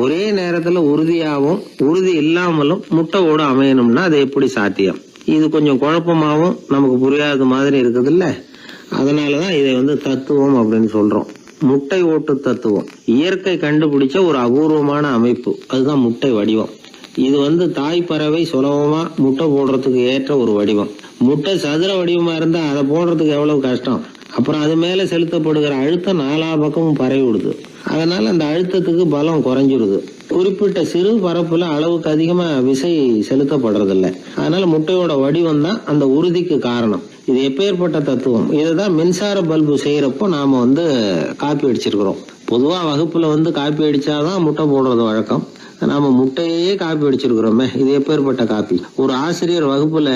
ஒரே நேரத்துல உறுதியாகவும் உறுதி இல்லாமலும் முட்டை ஓடு அமையணும்னா அது எப்படி சாத்தியம்? இது கொஞ்சம் குழப்பமாவும் நமக்கு புரியாத மாதிரி இருக்குது இல்ல. அதனாலதான் இதை தத்துவம் அப்படின்னு சொல்றோம். முட்டை ஓட்டு தத்துவம் இயற்கை கண்டுபிடிச்ச ஒரு அபூர்வமான அமைப்பு. அதுதான் முட்டை வடிவம். இது தாய் பறவை சுலபமா முட்டை போடுறதுக்கு ஏற்ற ஒரு வடிவம். முட்டை சதுர வடிவமா இருந்தா அதை போடுறதுக்கு எவ்வளவு கஷ்டம். அப்புறம் அது மேல செலுத்தப்படுகிற அழுத்தம் 4 பக்கமும் பரவி விடுது. அதனால அந்த அழுத்தத்துக்கு பலம் குறைஞ்சிருது. குறிப்பிட்ட சிறு பரப்புல அளவுக்கு அதிகமா விசை செலுத்தப்படுறது இல்ல. அதனால முட்டையோட வடிவம் தான் அந்த உறுதிக்கு காரணம். இது எப்பேற்பட்ட தத்துவம். இதுதான் மின்சார பல்பு செய்யறப்போ நாம காப்பி அடிச்சிருக்கிறோம். பொதுவா வகுப்புல காப்பி அடிச்சாதான் முட்டை போடுறது வழக்கம். நாம முட்டையே காப்பி அடிச்சிருக்கிறோமே, இது எப்பேற்பட்ட காப்பி. ஒரு ஆசிரியர் வகுப்புல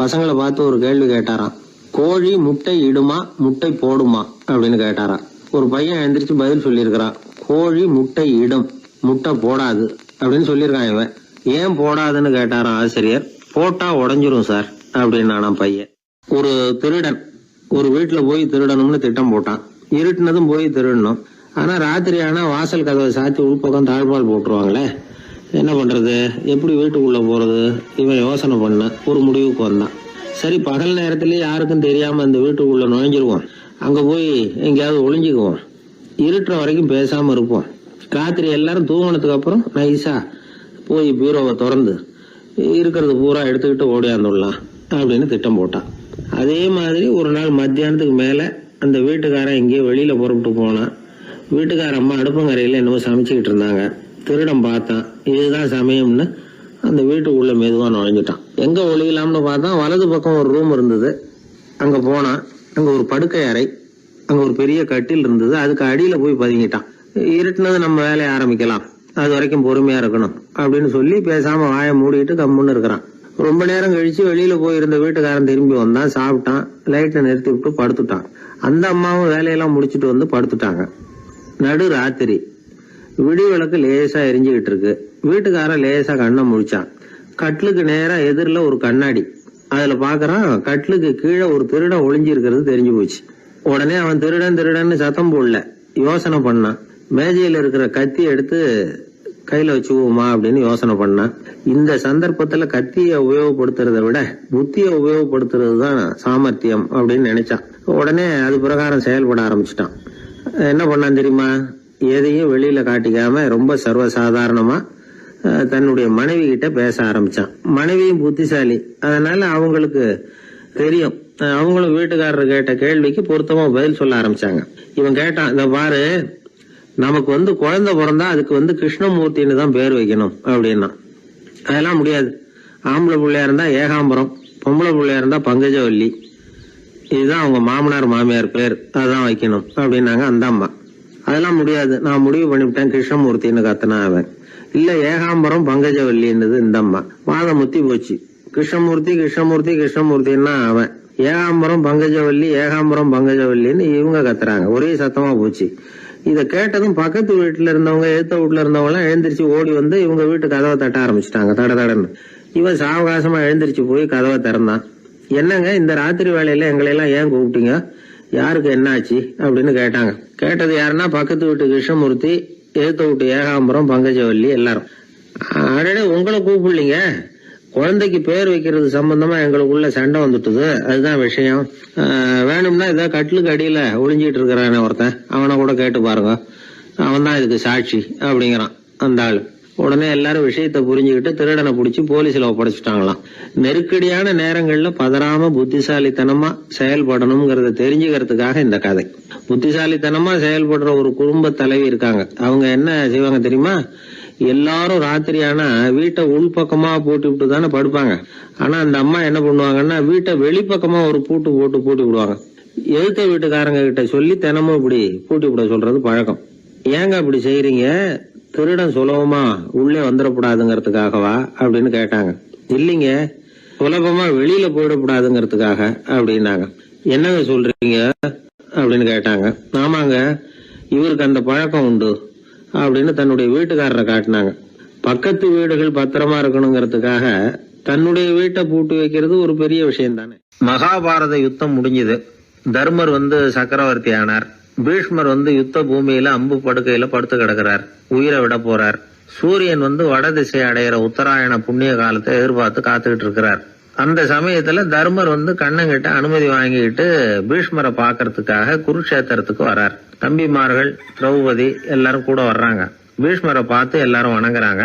பசங்களை பார்த்து ஒரு கேள்வி கேட்டாராம். கோழி முட்டை இடுமா, முட்டை போடுமா அப்படின்னு கேட்டாராம். ஒரு பையன் எந்திரிச்சு பதில் சொல்லியிருக்கிறான். கோழி முட்டை இடும், முட்டை போடாது அப்படின்னு சொல்லியிருக்கான். இவன் ஏன் போடாதுன்னு கேட்டாராம் ஆசிரியர். போட்டா உடஞ்சிரும் சார் அப்படின்னு நானாம் பையன். ஒரு திருடன் ஒரு வீட்டுல போய் திருடணும்னு திட்டம் போட்டான். இருட்டுனதும் போய் திருடணும். ஆனா ராத்திரி ஆனா வாசல் கதவை சாத்தி உள்பக்கம் தாழ்பால் போட்டுருவாங்களே, என்ன பண்றது, எப்படி வீட்டுக்குள்ள போறது? இவன் யோசனை பண்ண ஒரு முடிவுக்கு வந்தான். சரி, பகல் நேரத்திலேயே யாருக்கும் தெரியாம அந்த வீட்டுக்குள்ள நுழைஞ்சிருவோம். அங்க போய் எங்கேயாவது ஒளிஞ்சுக்குவோம். இருட்டுற வரைக்கும் பேசாம இருப்போம். ராத்திரி எல்லாரும் தூங்கினதுக்கு அப்புறம் நைஸா போய் பீரோவை திறந்து இருக்கிறது பூரா எடுத்துக்கிட்டு ஓடியாந்துடலாம் அப்படின்னு திட்டம் போட்டான். அதே மாதிரி ஒரு நாள் மத்தியானத்துக்கு மேல அந்த வீட்டுக்காரன் எங்கேயோ வெளியில புறப்பட்டு போனான். வீட்டுக்கார அம்மா அடுப்பங்கரையில என்னமோ சமைச்சுக்கிட்டு இருந்தாங்க. திருடன் பார்த்தான். இதுதான் சமயம்னு அந்த வீட்டுக்குள்ள மெதுவா நுழைஞ்சிட்டான். எங்க ஒளியலாம்னு பார்த்தா வலது பக்கம் ஒரு ரூம் இருந்தது. அங்க போனான். அங்க ஒரு படுக்கை அறை, அங்க ஒரு பெரிய கட்டில் இருந்தது. அதுக்கு அடியில போய் பதுங்கிட்டான். இருட்டுனது நம்ம வேலையை ஆரம்பிக்கலாம், அது வரைக்கும் பொறுமையா இருக்கணும் அப்படின்னு சொல்லி பேசாம வாயை மூடிட்டு கம்முன்னு இருக்கிறான். ரொம்ப நேரம் கழிச்சு வெளியில போயிருந்த வீட்டுக்காரன் திரும்பி வந்தான். சாப்பிட்டான். லைட்டை நிறுத்தி விட்டு படுத்துட்டான். அந்த அம்மாவும் வேலையெல்லாம் முடிச்சுட்டு படுத்துட்டாங்க. நடு ராத்திரி. விடி விளக்கு லேசா எரிஞ்சுக்கிட்டு இருக்கு. வீட்டுக்காரன் லேசா கண்ணை முழிச்சான். கட்லுக்கு நேரா எதிரில ஒரு கண்ணாடி. அதுல பாக்குறான், கட்லுக்கு கீழே ஒரு திருடன் ஒளிஞ்சு இருக்கிறது தெரிஞ்சு போச்சு. உடனே அவன் திருடன் சத்தம் போடல, யோசனை பண்ணான். மேஜையில இருக்கிற கத்தி எடுத்து கையில வச்சுக்குவோமா அப்படின்னு யோசனை பண்ணான். இந்த சந்தர்ப்பத்துல கத்தியை உபயோகப்படுத்துறதை விட புத்தியை உபயோகப்படுத்துறது தான் சாமர்த்தியம் அப்படின்னு நினைச்சான். உடனே அது பிரகாரம் செயல்பட ஆரம்பிச்சிட்டான். என்ன பண்ணான் தெரியுமா? எதையும் வெளியில காட்டிக்காம ரொம்ப சர்வசாதாரணமா தன்னுடைய மனைவி கிட்ட பேச ஆரம்பிச்சான். மனைவியும் புத்திசாலி, அதனால அவங்களுக்கு தெரியும். அவங்களும் வீட்டுக்காரர் கேட்ட கேள்விக்கு பொருத்தமா பதில் சொல்ல ஆரம்பிச்சாங்க. இவன் கேட்டான், இத பாரு, நமக்கு குழந்தை பிறந்தா அதுக்கு கிருஷ்ணமூர்த்தின்னு தான் பேர் வைக்கணும் அப்படின்னா. அதெல்லாம் முடியாது. ஆம்பளை பிள்ளையா இருந்தா ஏகாம்பரம், பொம்பளை பிள்ளையா இருந்தா பங்கஜவல்லி, இதுதான் அவங்க மாமனார் மாமியார் பேர், அதான் வைக்கணும் அப்படின்னாங்க அந்த அம்மா. அதெல்லாம் முடியாது, நான் முடிவு பண்ணிவிட்டேன் கிருஷ்ணமூர்த்தின்னு கத்தனா அவன். இல்ல ஏகாம்பரம் பங்கஜவல்லின்றது இந்த அம்மா. வாதம் முத்தி போச்சு. கிருஷ்ணமூர்த்தி கிருஷ்ணமூர்த்தி கிருஷ்ணமூர்த்தின்னா அவன். ஏகாம்பரம் பங்கஜவல்லி ஏகாம்பரம் பங்கஜவல்லின்னு இவங்க கத்துறாங்க. ஒரே சத்தமா போச்சு. இத கேட்டதும் பக்கத்து வீட்டுல இருந்தவங்க எழுத்த வீட்டுல இருந்தவங்க எல்லாம் எழுந்திரிச்சு ஓடி வந்து இவங்க வீட்டு கதவை தட்ட ஆரம்பிச்சிட்டாங்க. தடன்னு இவன் சாவகாசமா எழுந்திரிச்சு போய் கதவை திறந்தான். என்னங்க இந்த ராத்திரி வேலையில எங்களை எல்லாம் ஏன் கூப்பிட்டீங்க, யாருக்கு என்னாச்சு அப்படின்னு கேட்டாங்க. கேட்டது யாருன்னா பக்கத்து வீட்டு கிருஷ்ணமூர்த்தி, எழுத்த வீட்டு ஏகாம்பரம் பங்கஜவல்லி எல்லாரும். அடடே உங்களை கூப்பிடலீங்க, குழந்தைக்கு பேர் வைக்கிறது சம்பந்தமா எங்களுக்குள்ள சண்டை வந்துட்டுது, அதுதான் விஷயம். வேணும்னா இதை கட்டிலுக்கு அடியில ஒளிஞ்சிட்டு இருக்கிறான ஒருத்தன், அவனை கூட கேட்டு பாருங்க, அவன் தான் இதுக்கு சாட்சி அப்படிங்கிறான் அந்த ஆளு. உடனே எல்லாரும் விஷயத்த புரிஞ்சுக்கிட்டு திருடனை பிடிச்சி போலீஸ்ல ஒப்படைச்சிட்டாங்களாம். நெருக்கடியான நேரங்கள்ல பதறாம புத்திசாலித்தனமா செயல்படணுங்கிறத தெரிஞ்சுக்கிறதுக்காக இந்த கதை. புத்திசாலித்தனமா செயல்படுற ஒரு குடும்ப தலைவி இருக்காங்க. அவங்க என்ன செய்வாங்க தெரியுமா, எல்லாரும் ராத்திரி ஆனா வீட்டை உள்பக்கமா பூட்டி விட்டு தானே படுப்பாங்க. ஆனா அந்த அம்மா என்ன பண்ணுவாங்கன்னா வீட்டை வெளிப்பக்கமா ஒரு பூட்டு போட்டு பூட்டி விடுவாங்க. எழுத்த வீட்டுக்காரங்க கிட்ட சொல்லி தினமும் இப்படி பூட்டி விட சொல்றது பழக்கம். ஏங்க அப்படி செய்யறீங்க, திருடன் சுலபமா உள்ளே வந்துடக்கூடாதுங்கிறதுக்காகவா அப்படின்னு கேட்டாங்க. இல்லைங்க, சுலபமா வெளியில போயிடக்கூடாதுங்கிறதுக்காக அப்படின்னாங்க. என்னங்க சொல்றீங்க அப்படின்னு கேட்டாங்க. ஆமாங்க, இவருக்கு அந்த பழக்கம் உண்டு அப்படின்னு தன்னுடைய வீட்டுக்காரரை காட்டினாங்க. பக்கத்து வீடுகள் பத்திரமா இருக்கணுங்கிறதுக்காக தன்னுடைய வீட்டை பூட்டி வைக்கிறது ஒரு பெரிய விஷயம் தானே. மகாபாரத யுத்தம் முடிஞ்சது. தர்மர் சக்கரவர்த்தி ஆனார். பீஷ்மர் யுத்த பூமியில அம்பு படுக்கையில படுத்து கிடக்கிறார், உயிரை விட போறார். சூரியன் வட திசை அடையிற உத்தராயண புண்ணிய காலத்தை எதிர்பார்த்து காத்துக்கிட்டு இருக்கிறார். அந்த சமயத்துல தர்மர் கண்ணங்கிட்ட அனுமதி வாங்கிட்டு பீஷ்மரை பாக்கிறதுக்காக குருக்ஷேத்திரத்துக்கு வர்றார். தம்பிமார்கள் திரௌபதி எல்லாரும் கூட வர்றாங்க. பீஷ்மரை பார்த்து எல்லாரும் வணங்குறாங்க.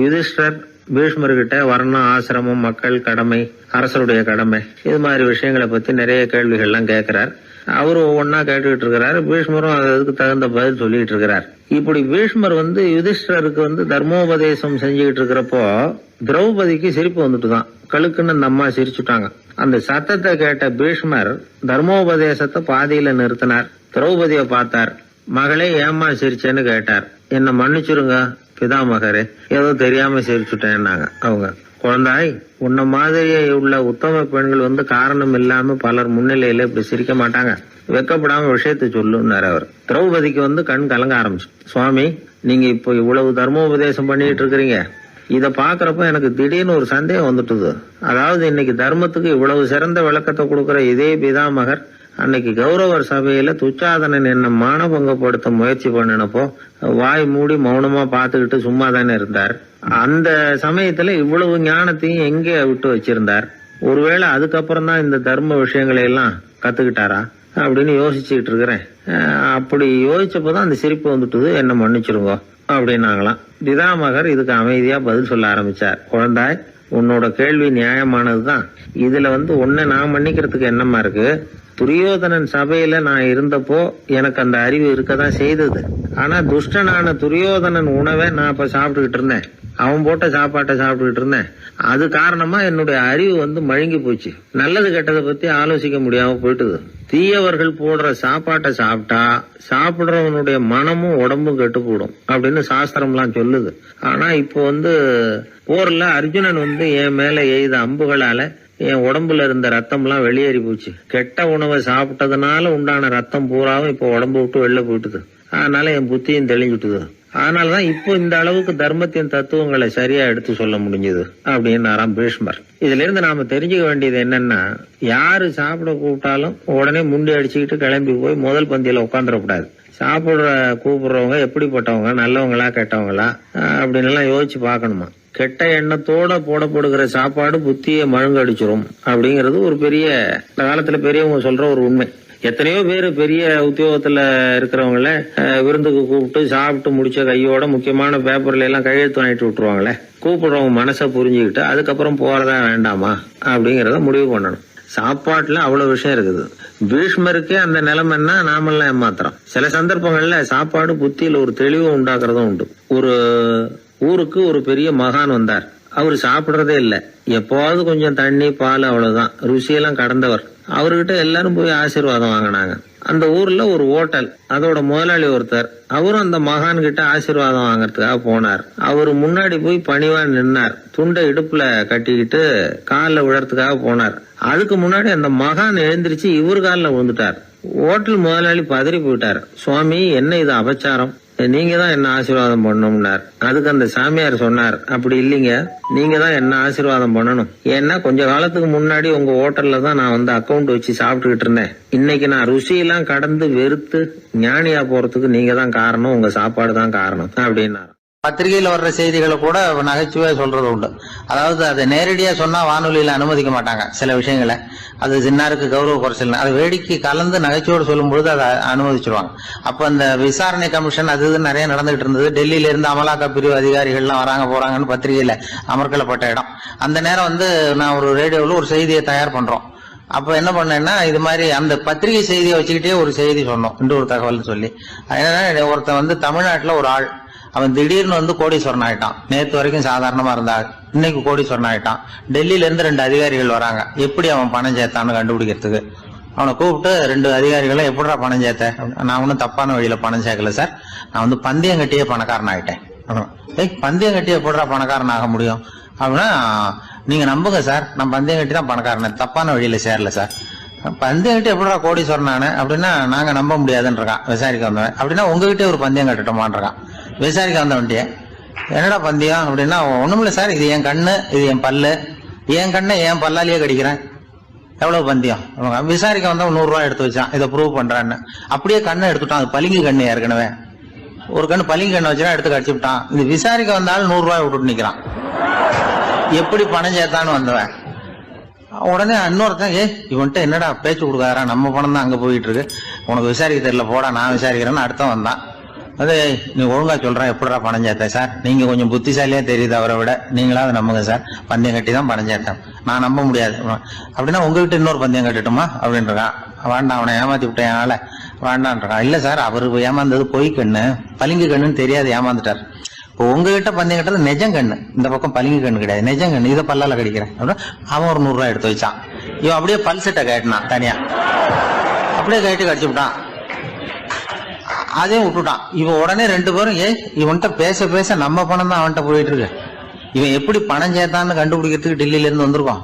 யுதிஷ்டர் பீஷ்மர்கிட்ட வர்ணம், ஆசிரமம், மக்கள் கடமை, அரசருடைய கடமை, இது மாதிரி விஷயங்களை பத்தி நிறைய கேள்விகள்லாம் கேட்கிறார். அவரு ஒவ்வொன்னா கேட்டுக்கிட்டு இருக்கிறாரு. பீஷ்மரும் அதுக்கு தகுந்த பதில் சொல்லிட்டு இருக்கிறார். இப்படி பீஷ்மர் யுதிஷ்டருக்கு தர்மோபதேசம் செஞ்சுக்கிட்டு இருக்கிறப்போ திரௌபதிக்கு சிரிப்பு வந்துட்டுதான். கழுக்குன்னு அந்த அம்மா சிரிச்சுட்டாங்க. அந்த சத்தத்தை கேட்ட பீஷ்மர் தர்மோபதேசத்தை பாதியில நிறுத்தினார். திரௌபதிய பார்த்தார். மகளே ஏம்மா சிரிச்சேன்னு கேட்டார். என்ன மன்னிச்சிருங்க பிதாமகரே, ஏதோ தெரியாம சிரிச்சுட்டேன்னாங்க அவங்க. குழந்தாய், உன்ன மாதிரியே உள்ள உத்தம பெண்கள் காரணம் இல்லாம பலர் முன்னிலையில இப்படி சிரிக்க மாட்டாங்க, வெக்கப்படாம விஷயத்தை சொல்லுன்னாரு அவர். திரௌபதிக்கு கண் கலங்க ஆரம்பிச்சு. சுவாமி, நீங்க இப்போ இவ்வளவு தர்மோபதேசம் பண்ணிட்டு இருக்கிறீங்க, இத பாக்குறப்ப எனக்கு திடீர்னு ஒரு சந்தேகம் வந்துட்டுது. அதாவது இன்னைக்கு தர்மத்துக்கு இவ்வளவு சிறந்த விளக்கத்தை கொடுக்கிற இதே பிதாமகர் அன்னைக்கு கௌரவர் சபையில துச்சாதனன் என்ன மானபங்கப்படுத்த முயற்சி பண்ணினப்போ வாய் மூடி மௌனமா பாத்துக்கிட்டு சும்மா தானே இருந்தார். அந்த சமயத்துல இவ்வளவு ஞானத்தையும் எங்கே விட்டு வச்சிருந்தார்? ஒருவேளை அதுக்கப்புறம் தான் இந்த தர்ம விஷயங்களை எல்லாம் கத்துக்கிட்டாரா அப்படின்னு யோசிச்சுட்டு இருக்கிறேன். அப்படி யோசிச்சப்பதான் அந்த சிரிப்பு வந்துட்டுது, என்ன மன்னிச்சிருங்க அப்படின்னாங்களாம். பிதாமகர் இதுக்கு அமைதியா பதில் சொல்ல ஆரம்பிச்சார். குழந்தாய், உன்னோட கேள்வி நியாயமானதுதான். இதுல உன்னை நான் மன்னிக்கிறதுக்கு என்னமா இருக்கு? துரியோதனன் சபையில நான் இருந்தப்போ எனக்கு அந்த அறிவு இருக்கதான் செய்தது. ஆனா துஷ்டனான துரியோதனன் உணவை நான் இப்ப சாப்பிட்டுக்கிட்டு இருந்தேன், அவன் போட்ட சாப்பாட்டை சாப்பிட்டுக்கிட்டு இருந்தேன். அது காரணமா என்னுடைய அறிவு மழுங்கி போச்சு. நல்லது கெட்டதை பத்தி ஆலோசிக்க முடியாம போயிட்டுது. தீயவர்கள் போடுற சாப்பாட்டை சாப்பிட்டா சாப்பிடுறவனுடைய மனமும் உடம்பும் கெட்டு போடும் அப்படின்னு சாஸ்திரம்லாம் சொல்லுது. ஆனா இப்போ போர்ல அர்ஜுனன் என் மேல எய்த அம்புகளால என் உடம்புல இருந்த ரத்தம் எல்லாம் வெளியேறி போச்சு. கெட்ட உணவை சாப்பிட்டதுனால உண்டான ரத்தம் பூராவும் இப்போ உடம்பு விட்டு வெளில போயிட்டுது. அதனால என் புத்தியும் தெளிஞ்சுட்டுது. அதனாலதான் இப்போ இந்த அளவுக்கு தர்மத்தின் தத்துவங்களை சரியா எடுத்து சொல்ல முடிஞ்சது அப்படின்னு பீஷ்மர். இதுல இருந்து நாம தெரிஞ்சுக்க வேண்டியது என்னன்னா, யாரு சாப்பிட கூப்பிட்டாலும் உடனே முண்டி அடிச்சுக்கிட்டு கிளம்பி போய் முதல் பந்தியில உட்காந்துடக்கூடாது. கூப்பிடுறவங்க எப்படிப்பட்டவங்க, நல்லவங்களா கெட்டவங்களா அப்படின்னு எல்லாம் யோசிச்சு பாக்கணுமா. கெட்ட எண்ணத்தோட போடப்படுகிற சாப்பாடு புத்தியை மழுங்கடிச்சிரும் அப்படிங்கறது ஒரு பெரிய காலத்துல பெரியவங்க சொல்ற ஒரு உண்மை. எத்தனையோ பேர் பெரிய உத்தியோகத்துல இருக்கிறவங்கள விருந்துக்கு கூப்பிட்டு சாப்பிட்டு முடிச்ச கையோட முக்கியமான பேப்பர்ல எல்லாம் கையெழுத்து வாங்கிட்டு விட்டுருவாங்களே. கூப்பிடுறவங்க மனசை புரிஞ்சுக்கிட்டு அதுக்கப்புறம் போறதா வேண்டாமா அப்படிங்கறத முடிவு பண்ணணும். சாப்பாட்டுல அவ்வளவு விஷயம் இருக்குது. பீஷ்மருக்கே அந்த நிலைமைன்னா நாமெல்லாம் ஏமாத்திரம். சில சந்தர்ப்பங்கள்ல சாப்பாடு புத்தியில ஒரு தெளிவு உண்டாக்குறதும் உண்டு. ஒரு ஊருக்கு ஒரு பெரிய மகான் வந்தார். அவரு சாப்பிடுறதே இல்லை, எப்போவாவது கொஞ்சம் தண்ணி பால், அவ்வளவுதான். ருசியெல்லாம் கடந்தவர். அவர்கிட்ட எல்லாரும் போய் ஆசீர்வாதம் வாங்கினாங்க. அந்த ஊர்ல ஒரு ஹோட்டல், அதோட முதலாளி ஒருத்தர், அவரும் அந்த மகான் கிட்ட ஆசீர்வாதம் வாங்கறதுக்காக போனார். அவரு முன்னாடி போய் பணிவா நின்னார். துண்டை இடுப்புல கட்டிக்கிட்டு காலில் விழறதுக்காக போனார். அதுக்கு முன்னாடி அந்த மகான் எழுந்திருச்சு இவர் காலில் விழுந்துட்டார். ஹோட்டல் முதலாளி பதறி போயிட்டார். சுவாமி, என்ன இது அபச்சாரம், நீங்க தான் என்ன ஆசீர்வாதம் பண்ணணும்னார். அதுக்கு அந்த சாமியார் சொன்னார், அப்படி இல்லைங்க, நீங்க தான் என்ன ஆசீர்வாதம் பண்ணணும். ஏன்னா கொஞ்ச காலத்துக்கு முன்னாடி உங்க ஹோட்டல்ல தான் நான் வந்து அக்கௌண்ட் வச்சு சாப்பிட்டுக்கிட்டு இருந்தேன். இன்னைக்கு நான் ருசியெல்லாம் கடந்து வெறுத்து ஞானியா போறதுக்கு நீங்க தான் காரணம், உங்க சாப்பாடு தான் காரணம் அப்படின்னாரு. பத்திரிகையில வர்ற செய்திகளை கூட நகைச்சுவையா சொல்றது உண்டு. அதாவது அதை நேரடியா சொன்னா வானொலியில அனுமதிக்க மாட்டாங்க சில விஷயங்களை. அது சின்னாருக்கு கௌரவ குறைச்சல், அதை வேடிக்கை கலந்து நகைச்சுவோடு சொல்லும் பொழுது அதை அனுமதிச்சிருவாங்க. அப்ப அந்த விசாரணை கமிஷன் அது இது நிறைய நடந்துகிட்டு இருந்தது. டெல்லியில இருந்து அமலாக்க பிரிவு அதிகாரிகள்லாம் வராங்க போறாங்கன்னு பத்திரிகையில அமர்க்கலப்பட்ட இடம். அந்த நேரம் வந்து நான் ஒரு ரேடியோவில் ஒரு செய்தியை தயார் பண்றோம். அப்ப என்ன பண்ணேன்னா, இது மாதிரி அந்த பத்திரிகை செய்தியை வச்சுக்கிட்டே ஒரு செய்தி சொன்னோம், இன்னொரு தகவல் சொல்லி. அதனால ஒருத்தன் வந்து தமிழ்நாட்டுல ஒரு ஆள், அவன் திடீர்னு வந்து கோடீஸ்வரன் ஆயிட்டான். நேற்று வரைக்கும் சாதாரணமா இருந்தா இன்னைக்கு கோடீஸ்வரன் ஆயிட்டான். டெல்லியில இருந்து 2 அதிகாரிகள் வராங்க, எப்படி அவன் பணம் சேர்த்தான்னு கண்டுபிடிக்கிறதுக்கு. அவனை கூப்பிட்டு 2 அதிகாரிகளும் எப்படிடா பணம் சேர்த்த? நான் ஒன்னும் தப்பான வழியில பணம் சேர்க்கல சார், நான் வந்து பந்தயம் கட்டியே பணக்காரன் ஆயிட்டேன். பந்தயம் கட்டியே எப்படிடா பணக்காரன் ஆக முடியும் அப்படின்னா, நீங்க நம்புங்க சார், நான் பந்தயம் கட்டி தான் பணக்காரன், தப்பான வழியில சேரல சார். பந்தயம் கட்டி எப்படிடா கோடீஸ்வரன் ஆனு அப்படின்னா, நாங்க நம்ப முடியாதுன்றான் விசாரிக்க வந்தவன். அப்படின்னா உங்ககிட்டே ஒரு பந்தயம் கட்டட்டுமான்றான் விசாரிக்க வந்தவன்ட்டே. என்னடா பந்தயம் அப்படின்னா, ஒண்ணுமில்ல சார், இது என் கண்ணு, இது என் பல்லு, என் கண்ணை என் பல்லாலேயே கடிக்கிறேன், எவ்வளவு பந்தயம். விசாரிக்க வந்தா 100 ரூபாய் எடுத்து வச்சான், இதை ப்ரூவ் பண்றான்னு. அப்படியே கண்ணை எடுத்துட்டான். அது பளிங்கு கண்ணு, ஏற்கனவே ஒரு கண்ணு பளிங்கு கண்ணு வச்சுனா எடுத்து கடிச்சு விட்டான். இது விசாரிக்க வந்தாலும் 100 ரூபாய் விட்டுட்டு நிக்கிறான். எப்படி பணம் சேர்த்தான்னு வந்தவன். உடனே இன்னொருத்தன், இவன்ட்ட என்னடா பேச்சு கொடுக்காரா, நம்ம பணம் தான் அங்க போயிட்டு இருக்கு, உனக்கு விசாரிக்க தெரியல, போடா நான் விசாரிக்கிறேன்னு அடுத்த வந்தான். அது நீ ஒழுங்கா சொல்றேன், எப்படிடா பணம் சேர்த்தேன் சார், நீங்க கொஞ்சம் புத்திசாலியா தெரியுது அவரை விட, நீங்களாவது நம்புங்க சார், பந்தயம் கட்டி தான் பணம் சேர்த்தேன், நான் நம்ப முடியாது அப்படின்னா உங்ககிட்ட இன்னொரு பந்தயம் கட்டட்டுமா அப்படின்றான். வேண்டாம், அவனை ஏமாத்தி விட்டேன் ஆள வேண்டான்றான். இல்ல சார், அவரு ஏமாந்தது பொய் கண்ணு, பளிங்கு கண்ணுன்னு தெரியாது, ஏமாந்துட்டார். இப்போ உங்ககிட்ட பந்தயம் கட்டது நெஜம் கண்ணு, இந்த பக்கம் பளிங்கு கண்ணு கிடையாது, நெஜம் கண்ணு, இதை பல்லால கடிக்கிறேன் அப்படின்னா அவன் ஒரு 100 ரூபாய் எடுத்து வச்சான். இவன் அப்படியே பல்செட்டை கேட்டினான் தனியா, அப்படியே கேட்டு கடிச்சு விட்டான். அதையும் விட்டுட்டான். இவன் உடனே 2 பேரும், இவன்கிட்ட பேச பேச நம்ம பணம் தான் அவன்கிட்ட போயிட்டு இருக்கு, இவன் எப்படி பணம் சேர்த்தான்னு கண்டுபிடிக்கிறதுக்கு டெல்லியில இருந்து வந்திருக்கோம்,